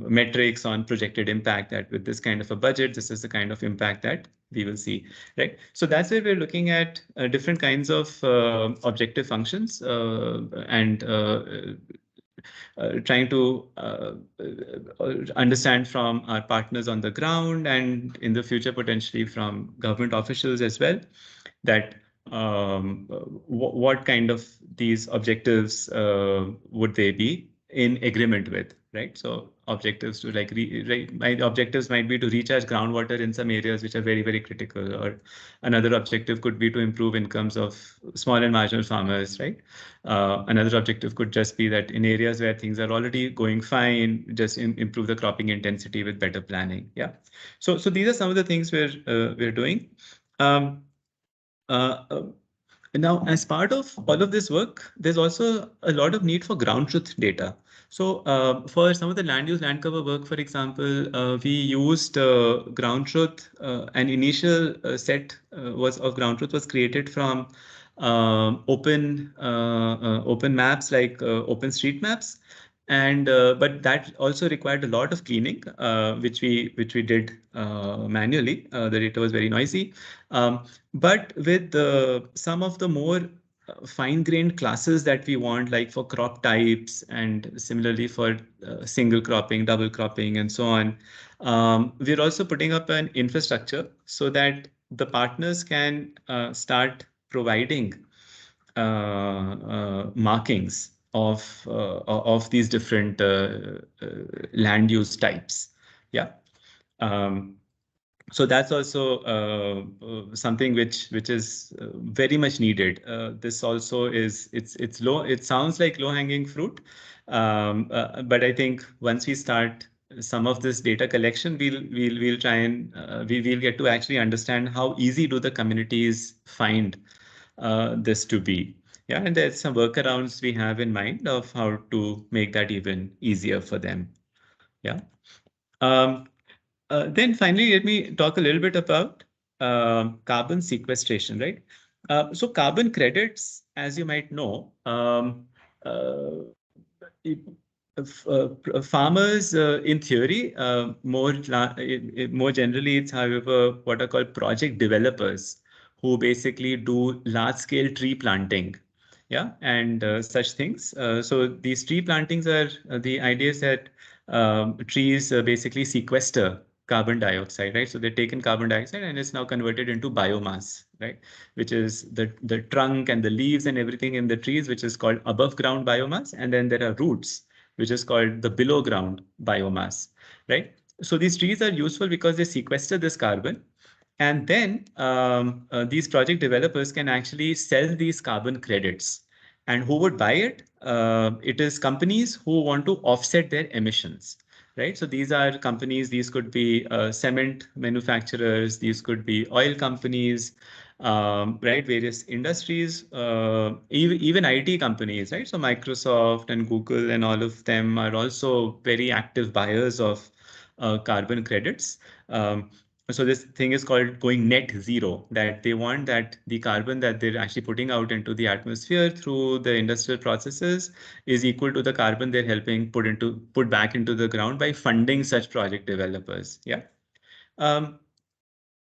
[SPEAKER 1] metrics on projected impact, that with this kind of a budget, this is the kind of impact that we will see, right? So that's why we're looking at different kinds of objective functions, and trying to understand from our partners on the ground, and in the future potentially from government officials as well, that what kind of these objectives would they be in agreement with, right? So objectives to like my objectives might be to recharge groundwater in some areas which are very, very critical, or another objective could be to improve incomes of small and marginal farmers, right? Another objective could just be that in areas where things are already going fine, just improve the cropping intensity with better planning. Yeah. So these are some of the things we're doing. Um, uh, uh, Now, as part of all of this work, there's also a lot of need for ground truth data. So, for some of the land use, land cover work, for example, we used ground truth. An initial set was of ground truth was created from open maps like OpenStreetMaps, and but that also required a lot of cleaning, which we did manually. The data was very noisy. But with some of the more fine-grained classes that we want, like for crop types and similarly for single cropping, double cropping, and so on, we're also putting up an infrastructure so that the partners can start providing markings of these different land use types. Yeah. Um, so that's also something which is very much needed. This also is it's low. It sounds like low hanging fruit, but I think once we start some of this data collection, we'll try and we'll get to actually understand how easy do the communities find this to be. Yeah, and there's some workarounds we have in mind of how to make that even easier for them. Yeah. Um, then finally, let me talk a little bit about carbon sequestration, right? So carbon credits, as you might know, uh, farmers, in theory, more generally, it's however what are called project developers who basically do large-scale tree planting, yeah, and such things. So these tree plantings are the idea is that trees basically sequester carbon dioxide, right? So they're taken carbon dioxide and it's now converted into biomass, right? Which is the trunk and the leaves and everything in the trees, which is called above ground biomass. And then there are roots, which is called the below ground biomass, right? So these trees are useful because they sequester this carbon. And then these project developers can actually sell these carbon credits. And who would buy it? It is companies who want to offset their emissions, right? So these are companies, these could be cement manufacturers, these could be oil companies, right? Various industries, even IT companies, right? So Microsoft and Google and all of them are also very active buyers of carbon credits. So this thing is called going net zero, that they want that the carbon that they're actually putting out into the atmosphere through the industrial processes is equal to the carbon they're helping put back into the ground by funding such project developers. Yeah. Um,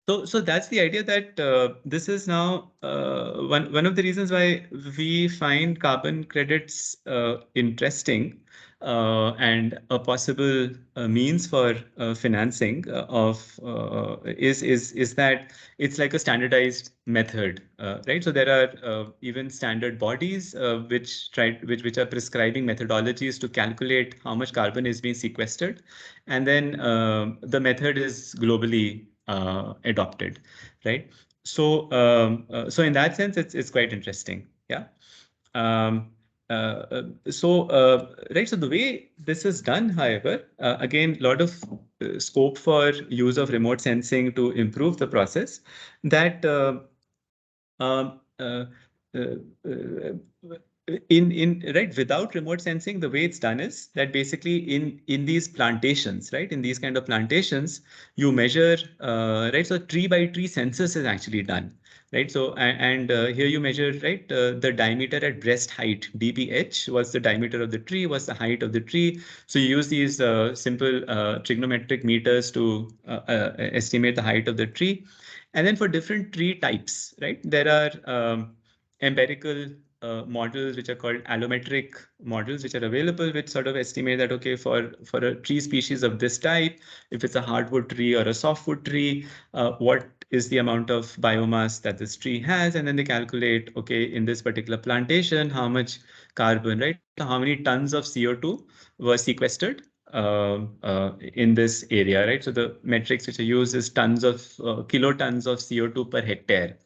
[SPEAKER 1] so that's the idea that this is now one of the reasons why we find carbon credits interesting and a possible means for financing is that it's like a standardized method, right? So there are even standard bodies which are prescribing methodologies to calculate how much carbon is being sequestered, and then the method is globally adopted, right? So in that sense, it's quite interesting. Yeah. Um, right. So the way this is done, however, again, a lot of scope for use of remote sensing to improve the process. That um, uh, uh, uh, in right, without remote sensing, the way it's done is that basically in these plantations, right, in these kind of plantations, you measure, right, so tree by tree census is actually done, right? So here you measure, right, the diameter at breast height, dbh was the diameter of the tree, was the height of the tree. So you use these simple trigonometric meters to estimate the height of the tree. And then for different tree types, right, there are empirical models which are called allometric models, which are available, which sort of estimate that, okay, for a tree species of this type, if it's a hardwood tree or a softwood tree, what is the amount of biomass that this tree has? And then they calculate, okay, in this particular plantation, how much carbon, right? So how many tons of CO2 were sequestered in this area, right? So the metrics which are used is tons of kilotons of CO2 per hectare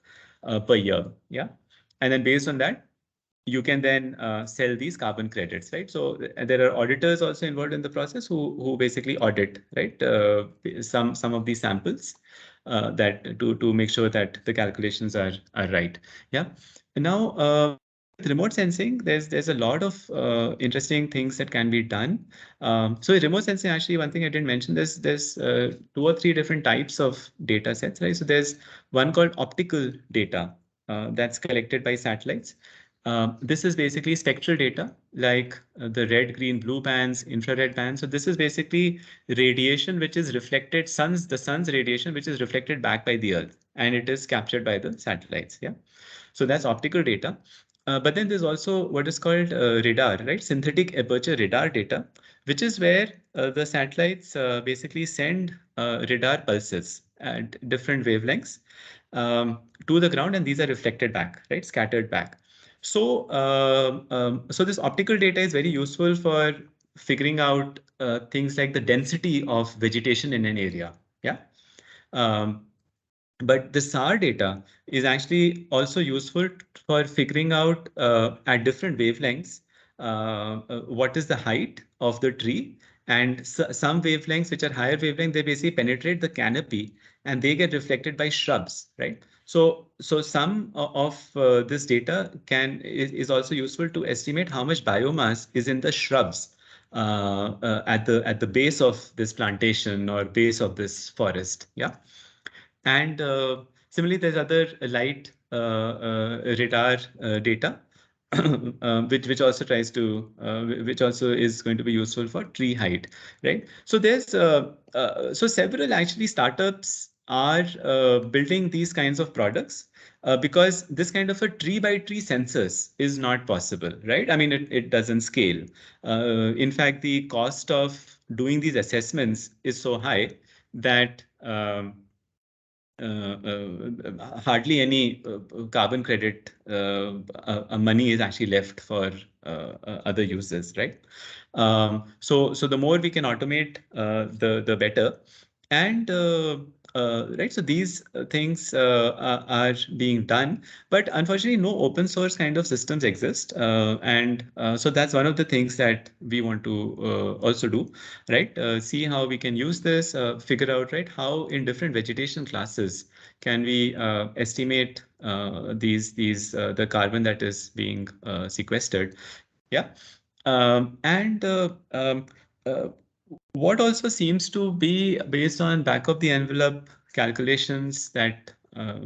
[SPEAKER 1] per year. Yeah. And then based on that, you can then sell these carbon credits, right? So there are auditors also involved in the process who basically audit, right, some of these samples that to make sure that the calculations are right. Yeah. Now, with remote sensing, there's a lot of interesting things that can be done. So remote sensing, actually, one thing I didn't mention, there's two or three different types of data sets, right? So there's one called optical data that's collected by satellites. This is basically spectral data, like the red, green, blue bands, infrared bands. So this is basically radiation which is reflected, the sun's radiation which is reflected back by the Earth, and it is captured by the satellites. Yeah. So that's optical data. But then there's also what is called radar, right? Synthetic aperture radar data, which is where the satellites basically send radar pulses at different wavelengths to the ground, and these are reflected back, right? Scattered back. So this optical data is very useful for figuring out things like the density of vegetation in an area. Yeah. Um, but the SAR data is actually also useful for figuring out at different wavelengths what is the height of the tree. And some wavelengths, which are higher wavelength, they basically penetrate the canopy and they get reflected by shrubs, right? So some of this data is also useful to estimate how much biomass is in the shrubs at the base of this plantation or base of this forest. Yeah. And similarly, there's other light radar data, which also tries to, which also is going to be useful for tree height, right? So so several actually startups are building these kinds of products because this kind of a tree by tree census is not possible, right? I mean, it doesn't scale. In fact, the cost of doing these assessments is so high that hardly any carbon credit money is actually left for other users, right? So the more we can automate, the better. And right, so these things are being done, but unfortunately, no open source kind of systems exist, and so that's one of the things that we want to also do, right? See how we can use this, figure out, right, how in different vegetation classes can we estimate the carbon that is being sequestered, yeah, and uh, what also seems to be based on back of the envelope calculations that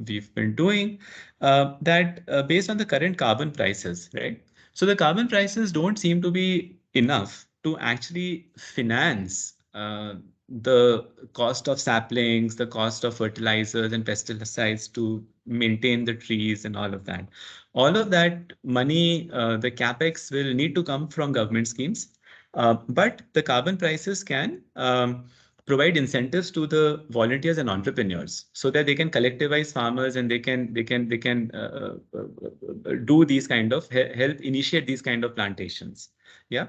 [SPEAKER 1] we've been doing, that based on the current carbon prices, right? So the carbon prices don't seem to be enough to actually finance the cost of saplings, the cost of fertilizers and pesticides to maintain the trees and all of that. All of that money, the capex will need to come from government schemes, but the carbon prices can provide incentives to the volunteers and entrepreneurs so that they can collectivize farmers and they can do these kind of help initiate these kind of plantations. Yeah,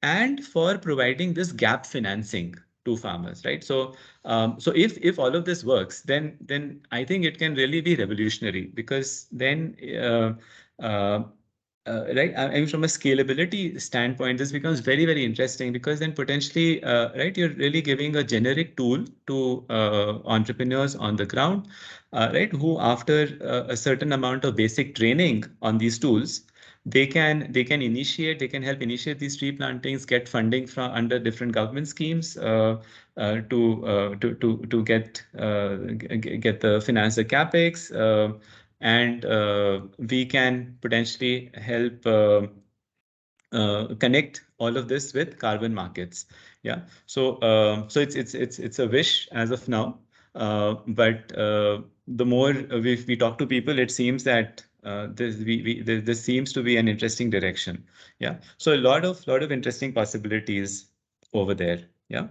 [SPEAKER 1] and for providing this gap financing to farmers, right? So if all of this works, then I think it can really be revolutionary, because then uh, right, I mean, from a scalability standpoint, this becomes very, very interesting, because then potentially, right, you're really giving a generic tool to entrepreneurs on the ground, right, who after a certain amount of basic training on these tools, they can initiate, they can help initiate these tree plantings, get funding from under different government schemes, to get the finance the capex, and we can potentially help connect all of this with carbon markets. Yeah. So it's a wish as of now, but the more we talk to people, it seems that this seems to be an interesting direction. Yeah. So a lot of interesting possibilities over there. Yeah.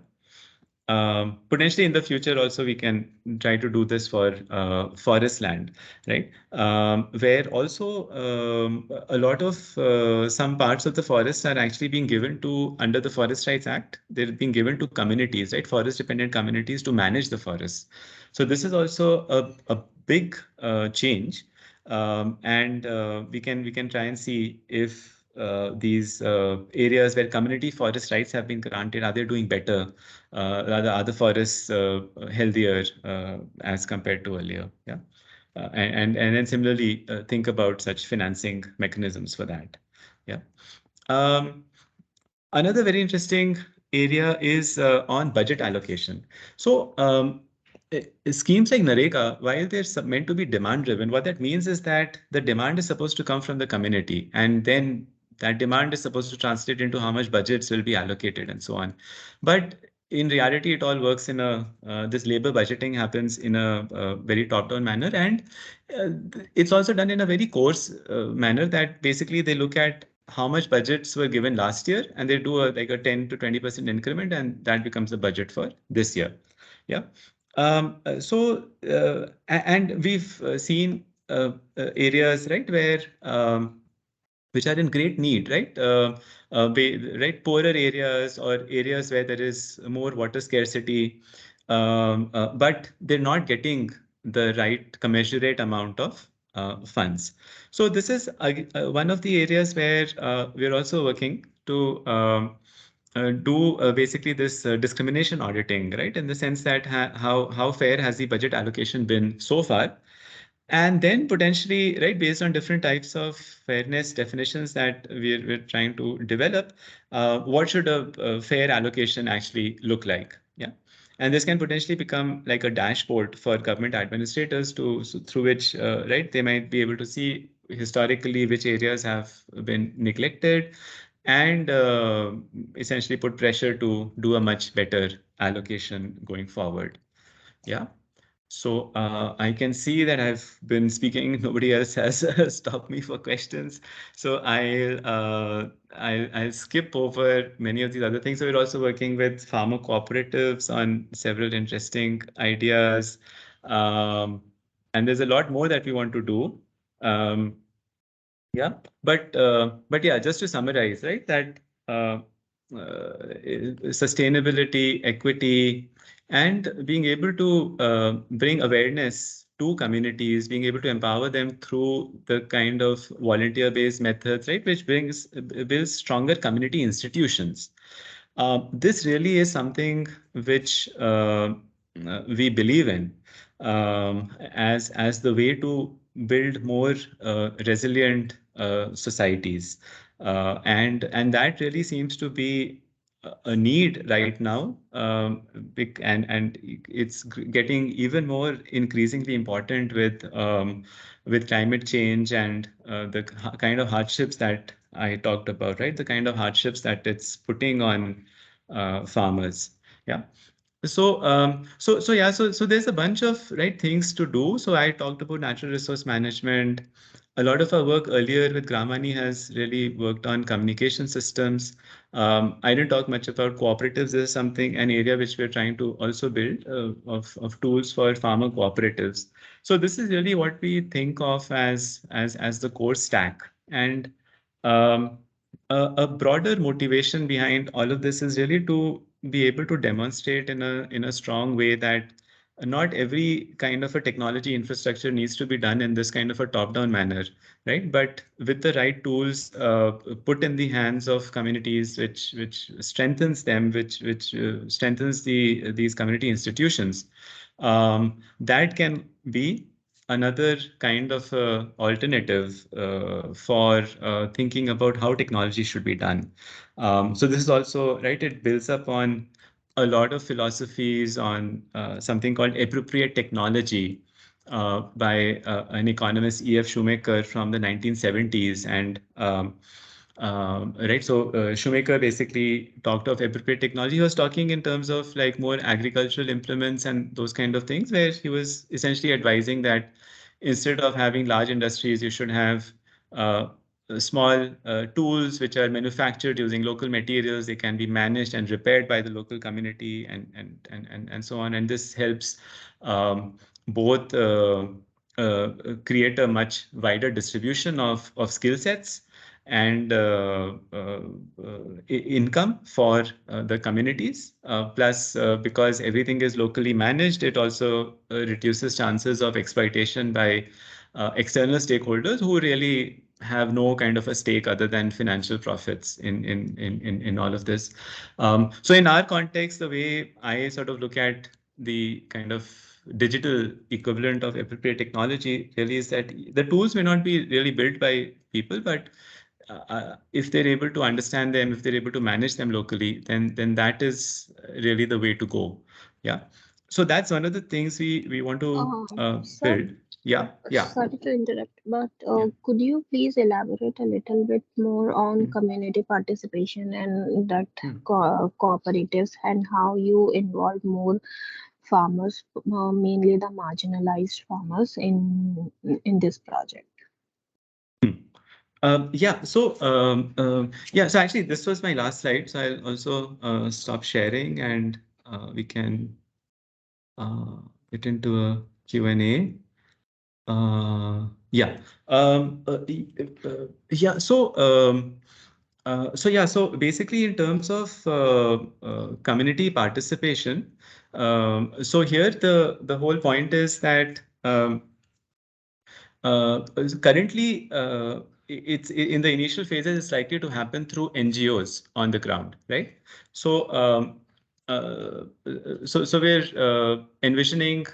[SPEAKER 1] Potentially in the future also we can try to do this for forest land, right? Where also a lot of some parts of the forest are actually being given to under the Forest Rights Act. They're being given to communities, right? Forest dependent communities to manage the forest. So this is also a big change, and we can try and see if these areas where community forest rights have been granted, are they doing better? Are the forests healthier as compared to earlier? Yeah. And then similarly, think about such financing mechanisms for that. Yeah. Um, Another very interesting area is on budget allocation. So schemes like Narega, while they're meant to be demand driven, what that means is that the demand is supposed to come from the community, and then that demand is supposed to translate into how much budgets will be allocated and so on. But in reality, it all works in a this labor budgeting happens in a very top-down manner, and uh, it's also done in a very coarse manner, that basically they look at how much budgets were given last year, and they do like a 10 to 20% increment, and that becomes the budget for this year. Yeah. And we've seen areas, right, where which are in great need, right? Right, poorer areas or areas where there is more water scarcity, but they're not getting the right commensurate amount of funds. So this is one of the areas where we're also working to do basically this discrimination auditing, right? In the sense that how fair has the budget allocation been so far, and then potentially, right, based on different types of fairness definitions that we're trying to develop, what should a fair allocation actually look like? Yeah. And this can potentially become like a dashboard for government administrators to through which, right, they might be able to see historically which areas have been neglected, and essentially put pressure to do a much better allocation going forward. Yeah. So I can see that I've been speaking. Nobody else has stopped me for questions. So I'll skip over many of these other things. So we're also working with farmer cooperatives on several interesting ideas. Um, and there's a lot more that we want to do. Um, yeah, but yeah, just to summarize, right, that sustainability, equity, and being able to bring awareness to communities, being able to empower them through the kind of volunteer-based methods, right, which builds stronger community institutions. This really is something which we believe in as the way to build more resilient societies, and that really seems to be a need right now, and it's getting even more increasingly important with climate change and the kind of hardships that I talked about, right? The kind of hardships that it's putting on farmers. Yeah. So there's a bunch of right things to do. So I talked about natural resource management. A lot of our work earlier with Gramani has really worked on communication systems. I didn't talk much about cooperatives. This is something, an area which we're trying to also build of tools for farmer cooperatives. So this is really what we think of as the core stack. And um, a broader motivation behind all of this is really to be able to demonstrate in a strong way that not every kind of a technology infrastructure needs to be done in this kind of a top-down manner, right? But with the right tools put in the hands of communities, which strengthens them, which strengthens these community institutions, that can be another kind of alternative for thinking about how technology should be done. So this is also, right, it builds up on a lot of philosophies on something called appropriate technology by an economist, E.F. Shoemaker from the 1970s. And right, so Shoemaker basically talked of appropriate technology. He was talking in terms of like more agricultural implements and those kind of things, where he was essentially advising that instead of having large industries, you should have uh, small tools which are manufactured using local materials. They can be managed and repaired by the local community, and so on. And this helps both create a much wider distribution of skill sets and income for the communities. Plus, because everything is locally managed, it also reduces chances of exploitation by external stakeholders who really have no kind of a stake other than financial profits in all of this. So in our context, the way I sort of look at the kind of digital equivalent of appropriate technology really is that the tools may not be really built by people, but if they're able to understand them, if they're able to manage them locally, then that is really the way to go. Yeah. So that's one of the things we want to
[SPEAKER 2] Sir,
[SPEAKER 1] build. Yeah. Yeah.
[SPEAKER 2] sorry to interrupt, but
[SPEAKER 1] Yeah.
[SPEAKER 2] could you please elaborate a little bit more on
[SPEAKER 1] Mm.
[SPEAKER 2] community participation and that
[SPEAKER 1] Mm.
[SPEAKER 2] cooperatives and how you involve more farmers, mainly the marginalized farmers, in this project?
[SPEAKER 1] Mm. Yeah, so yeah, so actually this was my last slide. So I'll also stop sharing and we can uh, get into a Q&A. Yeah. Yeah. So basically, in terms of community participation, so here the whole point is that currently, it's in the initial phases, it's likely to happen through NGOs on the ground, right? So, so we're envisioning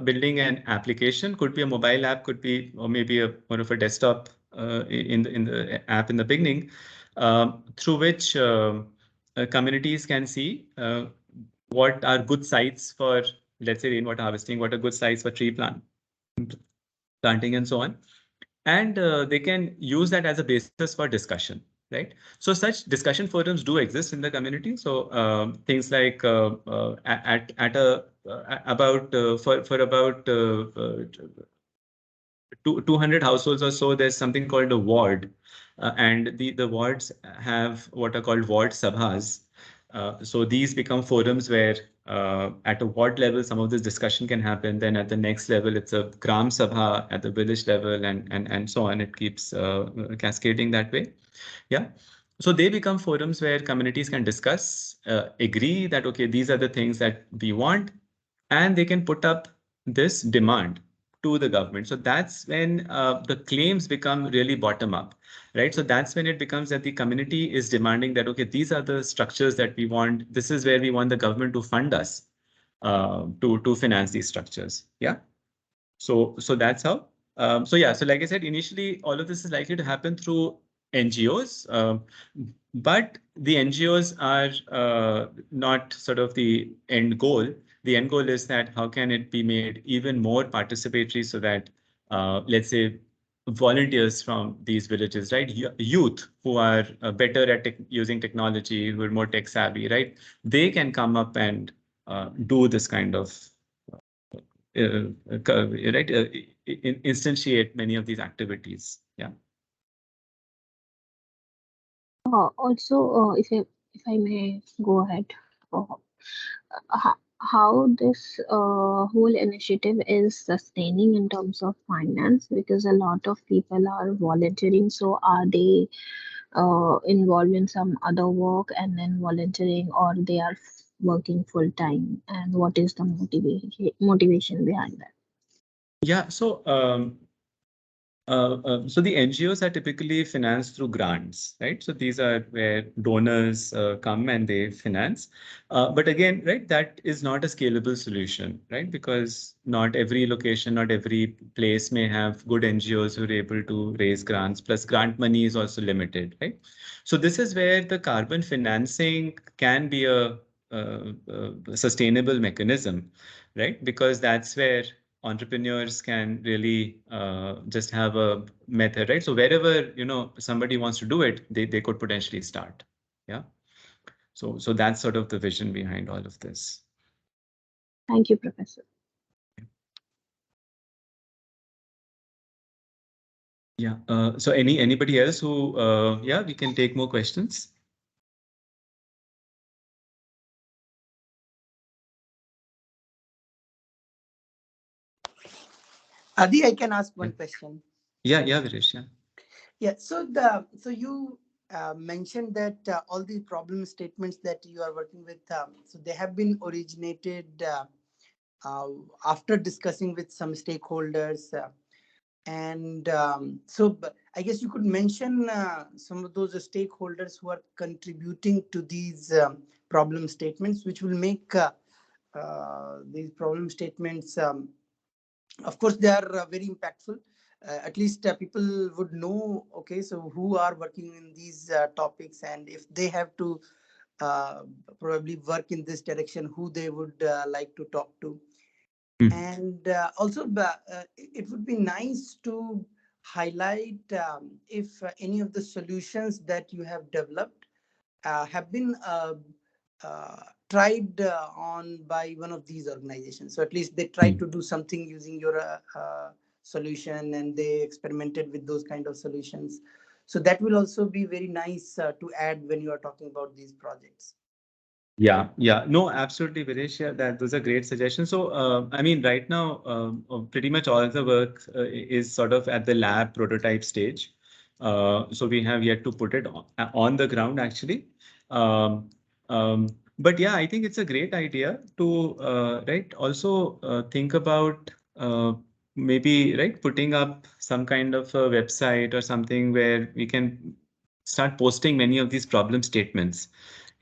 [SPEAKER 1] building an application. Could be a mobile app, could be, or maybe a more of a desktop in the app in the beginning, through which communities can see what are good sites for, let's say, rainwater harvesting, what are good sites for planting, and so on, and they can use that as a basis for discussion, right? So such discussion forums do exist in the community. So things like at a about for about 200 households or so, there's something called a ward. And the wards have what are called ward sabhas. So these become forums where at a ward level, some of this discussion can happen. Then at the next level, it's a gram sabha at the village level, and so on. It keeps cascading that way. Yeah. So they become forums where communities can discuss, agree that, okay, these are the things that we want. and they can put up this demand to the government. So that's when the claims become really bottom up, right? So that's when it becomes that the community is demanding that, okay, these are the structures that we want. This is where we want the government to fund us to finance these structures. Yeah. So that's how. So yeah, so like I said, initially all of this is likely to happen through NGOs, but the NGOs are not sort of the end goal. The end goal is that how can it be made even more participatory so that, let's say, volunteers from these villages, right? Youth who are better at using technology, who are more tech savvy, right? They can come up and do this kind of right, instantiate many of these activities. Yeah.
[SPEAKER 2] If I may go ahead, uh, how this whole initiative is sustaining in terms of finance, because a lot of people are volunteering. So are they involved in some other work and then volunteering, or they are working full time? And what is the motivation behind that?
[SPEAKER 1] Yeah. So the NGOs are typically financed through grants, right? So these are where donors come and they finance. But again, right, that is not a scalable solution, right? Because not every location, not every place may have good NGOs who are able to raise grants. Plus, grant money is also limited, right? So this is where the carbon financing can be a sustainable mechanism, right? Because that's where entrepreneurs can really just have a method, right? So wherever somebody wants to do it, they could potentially start. Yeah. So that's sort of the vision behind all of this.
[SPEAKER 2] Thank you, Professor.
[SPEAKER 1] Yeah. So anybody else who yeah, we can take more questions.
[SPEAKER 3] Adi, I can ask one
[SPEAKER 1] Yeah.
[SPEAKER 3] question.
[SPEAKER 1] Yeah, Viresh. Yeah.
[SPEAKER 3] Yeah. So you mentioned that all the problem statements that you are working with, so they have been originated uh, after discussing with some stakeholders, and I guess you could mention some of those stakeholders who are contributing to these problem statements, which will make these problem statements. Of course they are very impactful. At least people would know, okay, so who are working in these topics, and if they have to uh, probably work in this direction, who they would like to talk to. And also it would be nice to highlight if any of the solutions that you have developed have been tried on by one of these organizations. So at least they tried to do something using your solution, and they experimented with those kind of solutions. So that will also be very nice to add when you are talking about these projects.
[SPEAKER 1] Yeah. No, absolutely, Videsh. Yeah, those are great suggestions. So, I mean, right now, pretty much all the work is sort of at the lab prototype stage. So we have yet to put it on the ground, actually. Um, but yeah, I think it's a great idea to, right, also think about maybe, right, putting up some kind of a website or something where we can start posting many of these problem statements.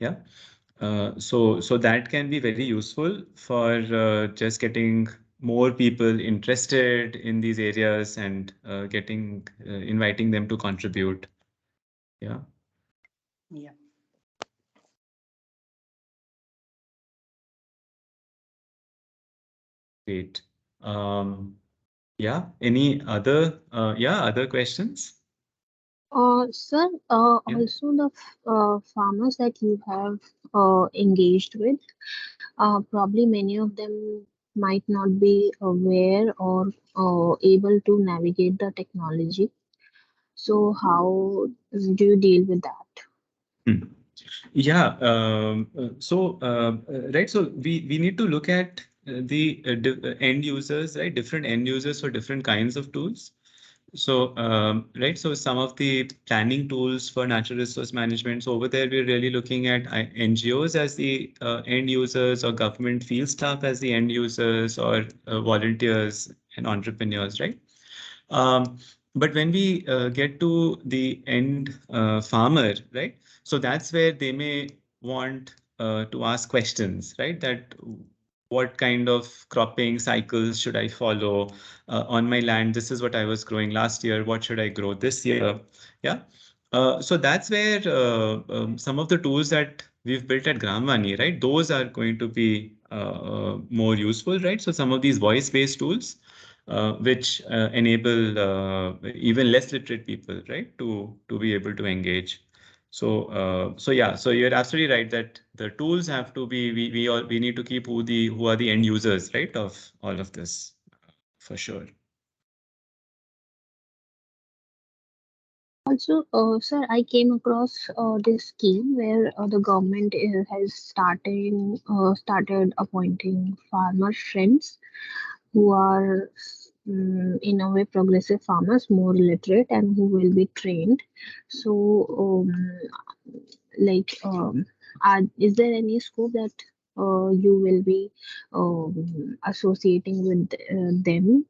[SPEAKER 1] Yeah. So that can be very useful for just getting more people interested in these areas and getting inviting them to contribute. Yeah.
[SPEAKER 3] Yeah.
[SPEAKER 1] Great. Yeah. Any other other questions?
[SPEAKER 2] Sir,
[SPEAKER 1] Yeah.
[SPEAKER 2] also the farmers that you have engaged with, probably many of them might not be aware or able to navigate the technology. So, how do you deal with that?
[SPEAKER 1] Hmm. Yeah. Right. So we need to look at the end users, right? Different end users for different kinds of tools. Right, so some of the planning tools for natural resource management. So over there, we're really looking at NGOs as the end users, or government field staff as the end users, or volunteers and entrepreneurs, right? Um, but when we get to the end farmer, right? So that's where they may want to ask questions, right? That what kind of cropping cycles should I follow on my land? This is what I was growing last year. What should I grow this year? Yeah. So that's where some of the tools that we've built at Gramvani, right? Those are going to be more useful, right? So some of these voice-based tools, which enable even less literate people, right, to be able to engage. So yeah, so you're absolutely right that the tools have to be, we need to keep who are the end users, right, of all of this, for sure.
[SPEAKER 2] Also, sir, I came across this scheme where the government has started appointing farmer friends who are in a way progressive farmers, more literate, and who will be trained. So, like, is there any scope that you will be associating with them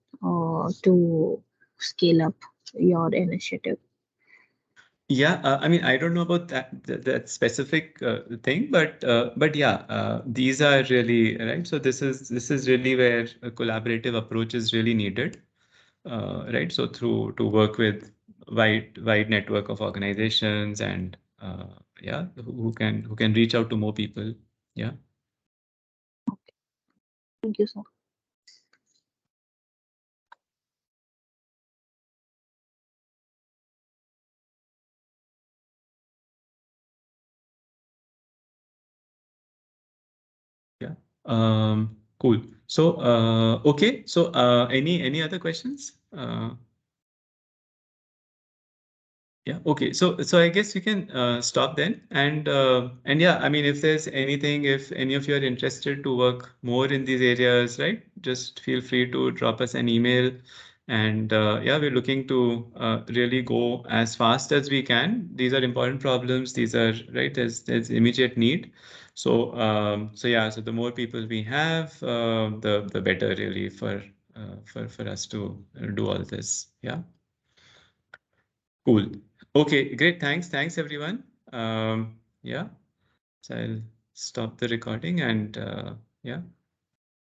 [SPEAKER 2] to scale up your initiative?
[SPEAKER 1] Yeah, I mean, I don't know about that specific thing, but yeah, these are really right. So this is really where a collaborative approach is really needed, right? So through to work with wide network of organizations, and yeah, who can reach out to more people. Yeah.
[SPEAKER 2] Thank you, sir.
[SPEAKER 1] Yeah. Cool. So okay. So any other questions? Yeah. Okay. So I guess you can stop then. And yeah, I mean, if there's anything, if any of you are interested to work more in these areas, right, just feel free to drop us an email. And yeah, we're looking to really go as fast as we can. These are important problems. These are right. There's immediate need. So yeah. So the more people we have, the better really for us to do all this. Yeah. Cool. Okay, great. Thanks everyone. Yeah, so I'll stop the recording, and yeah.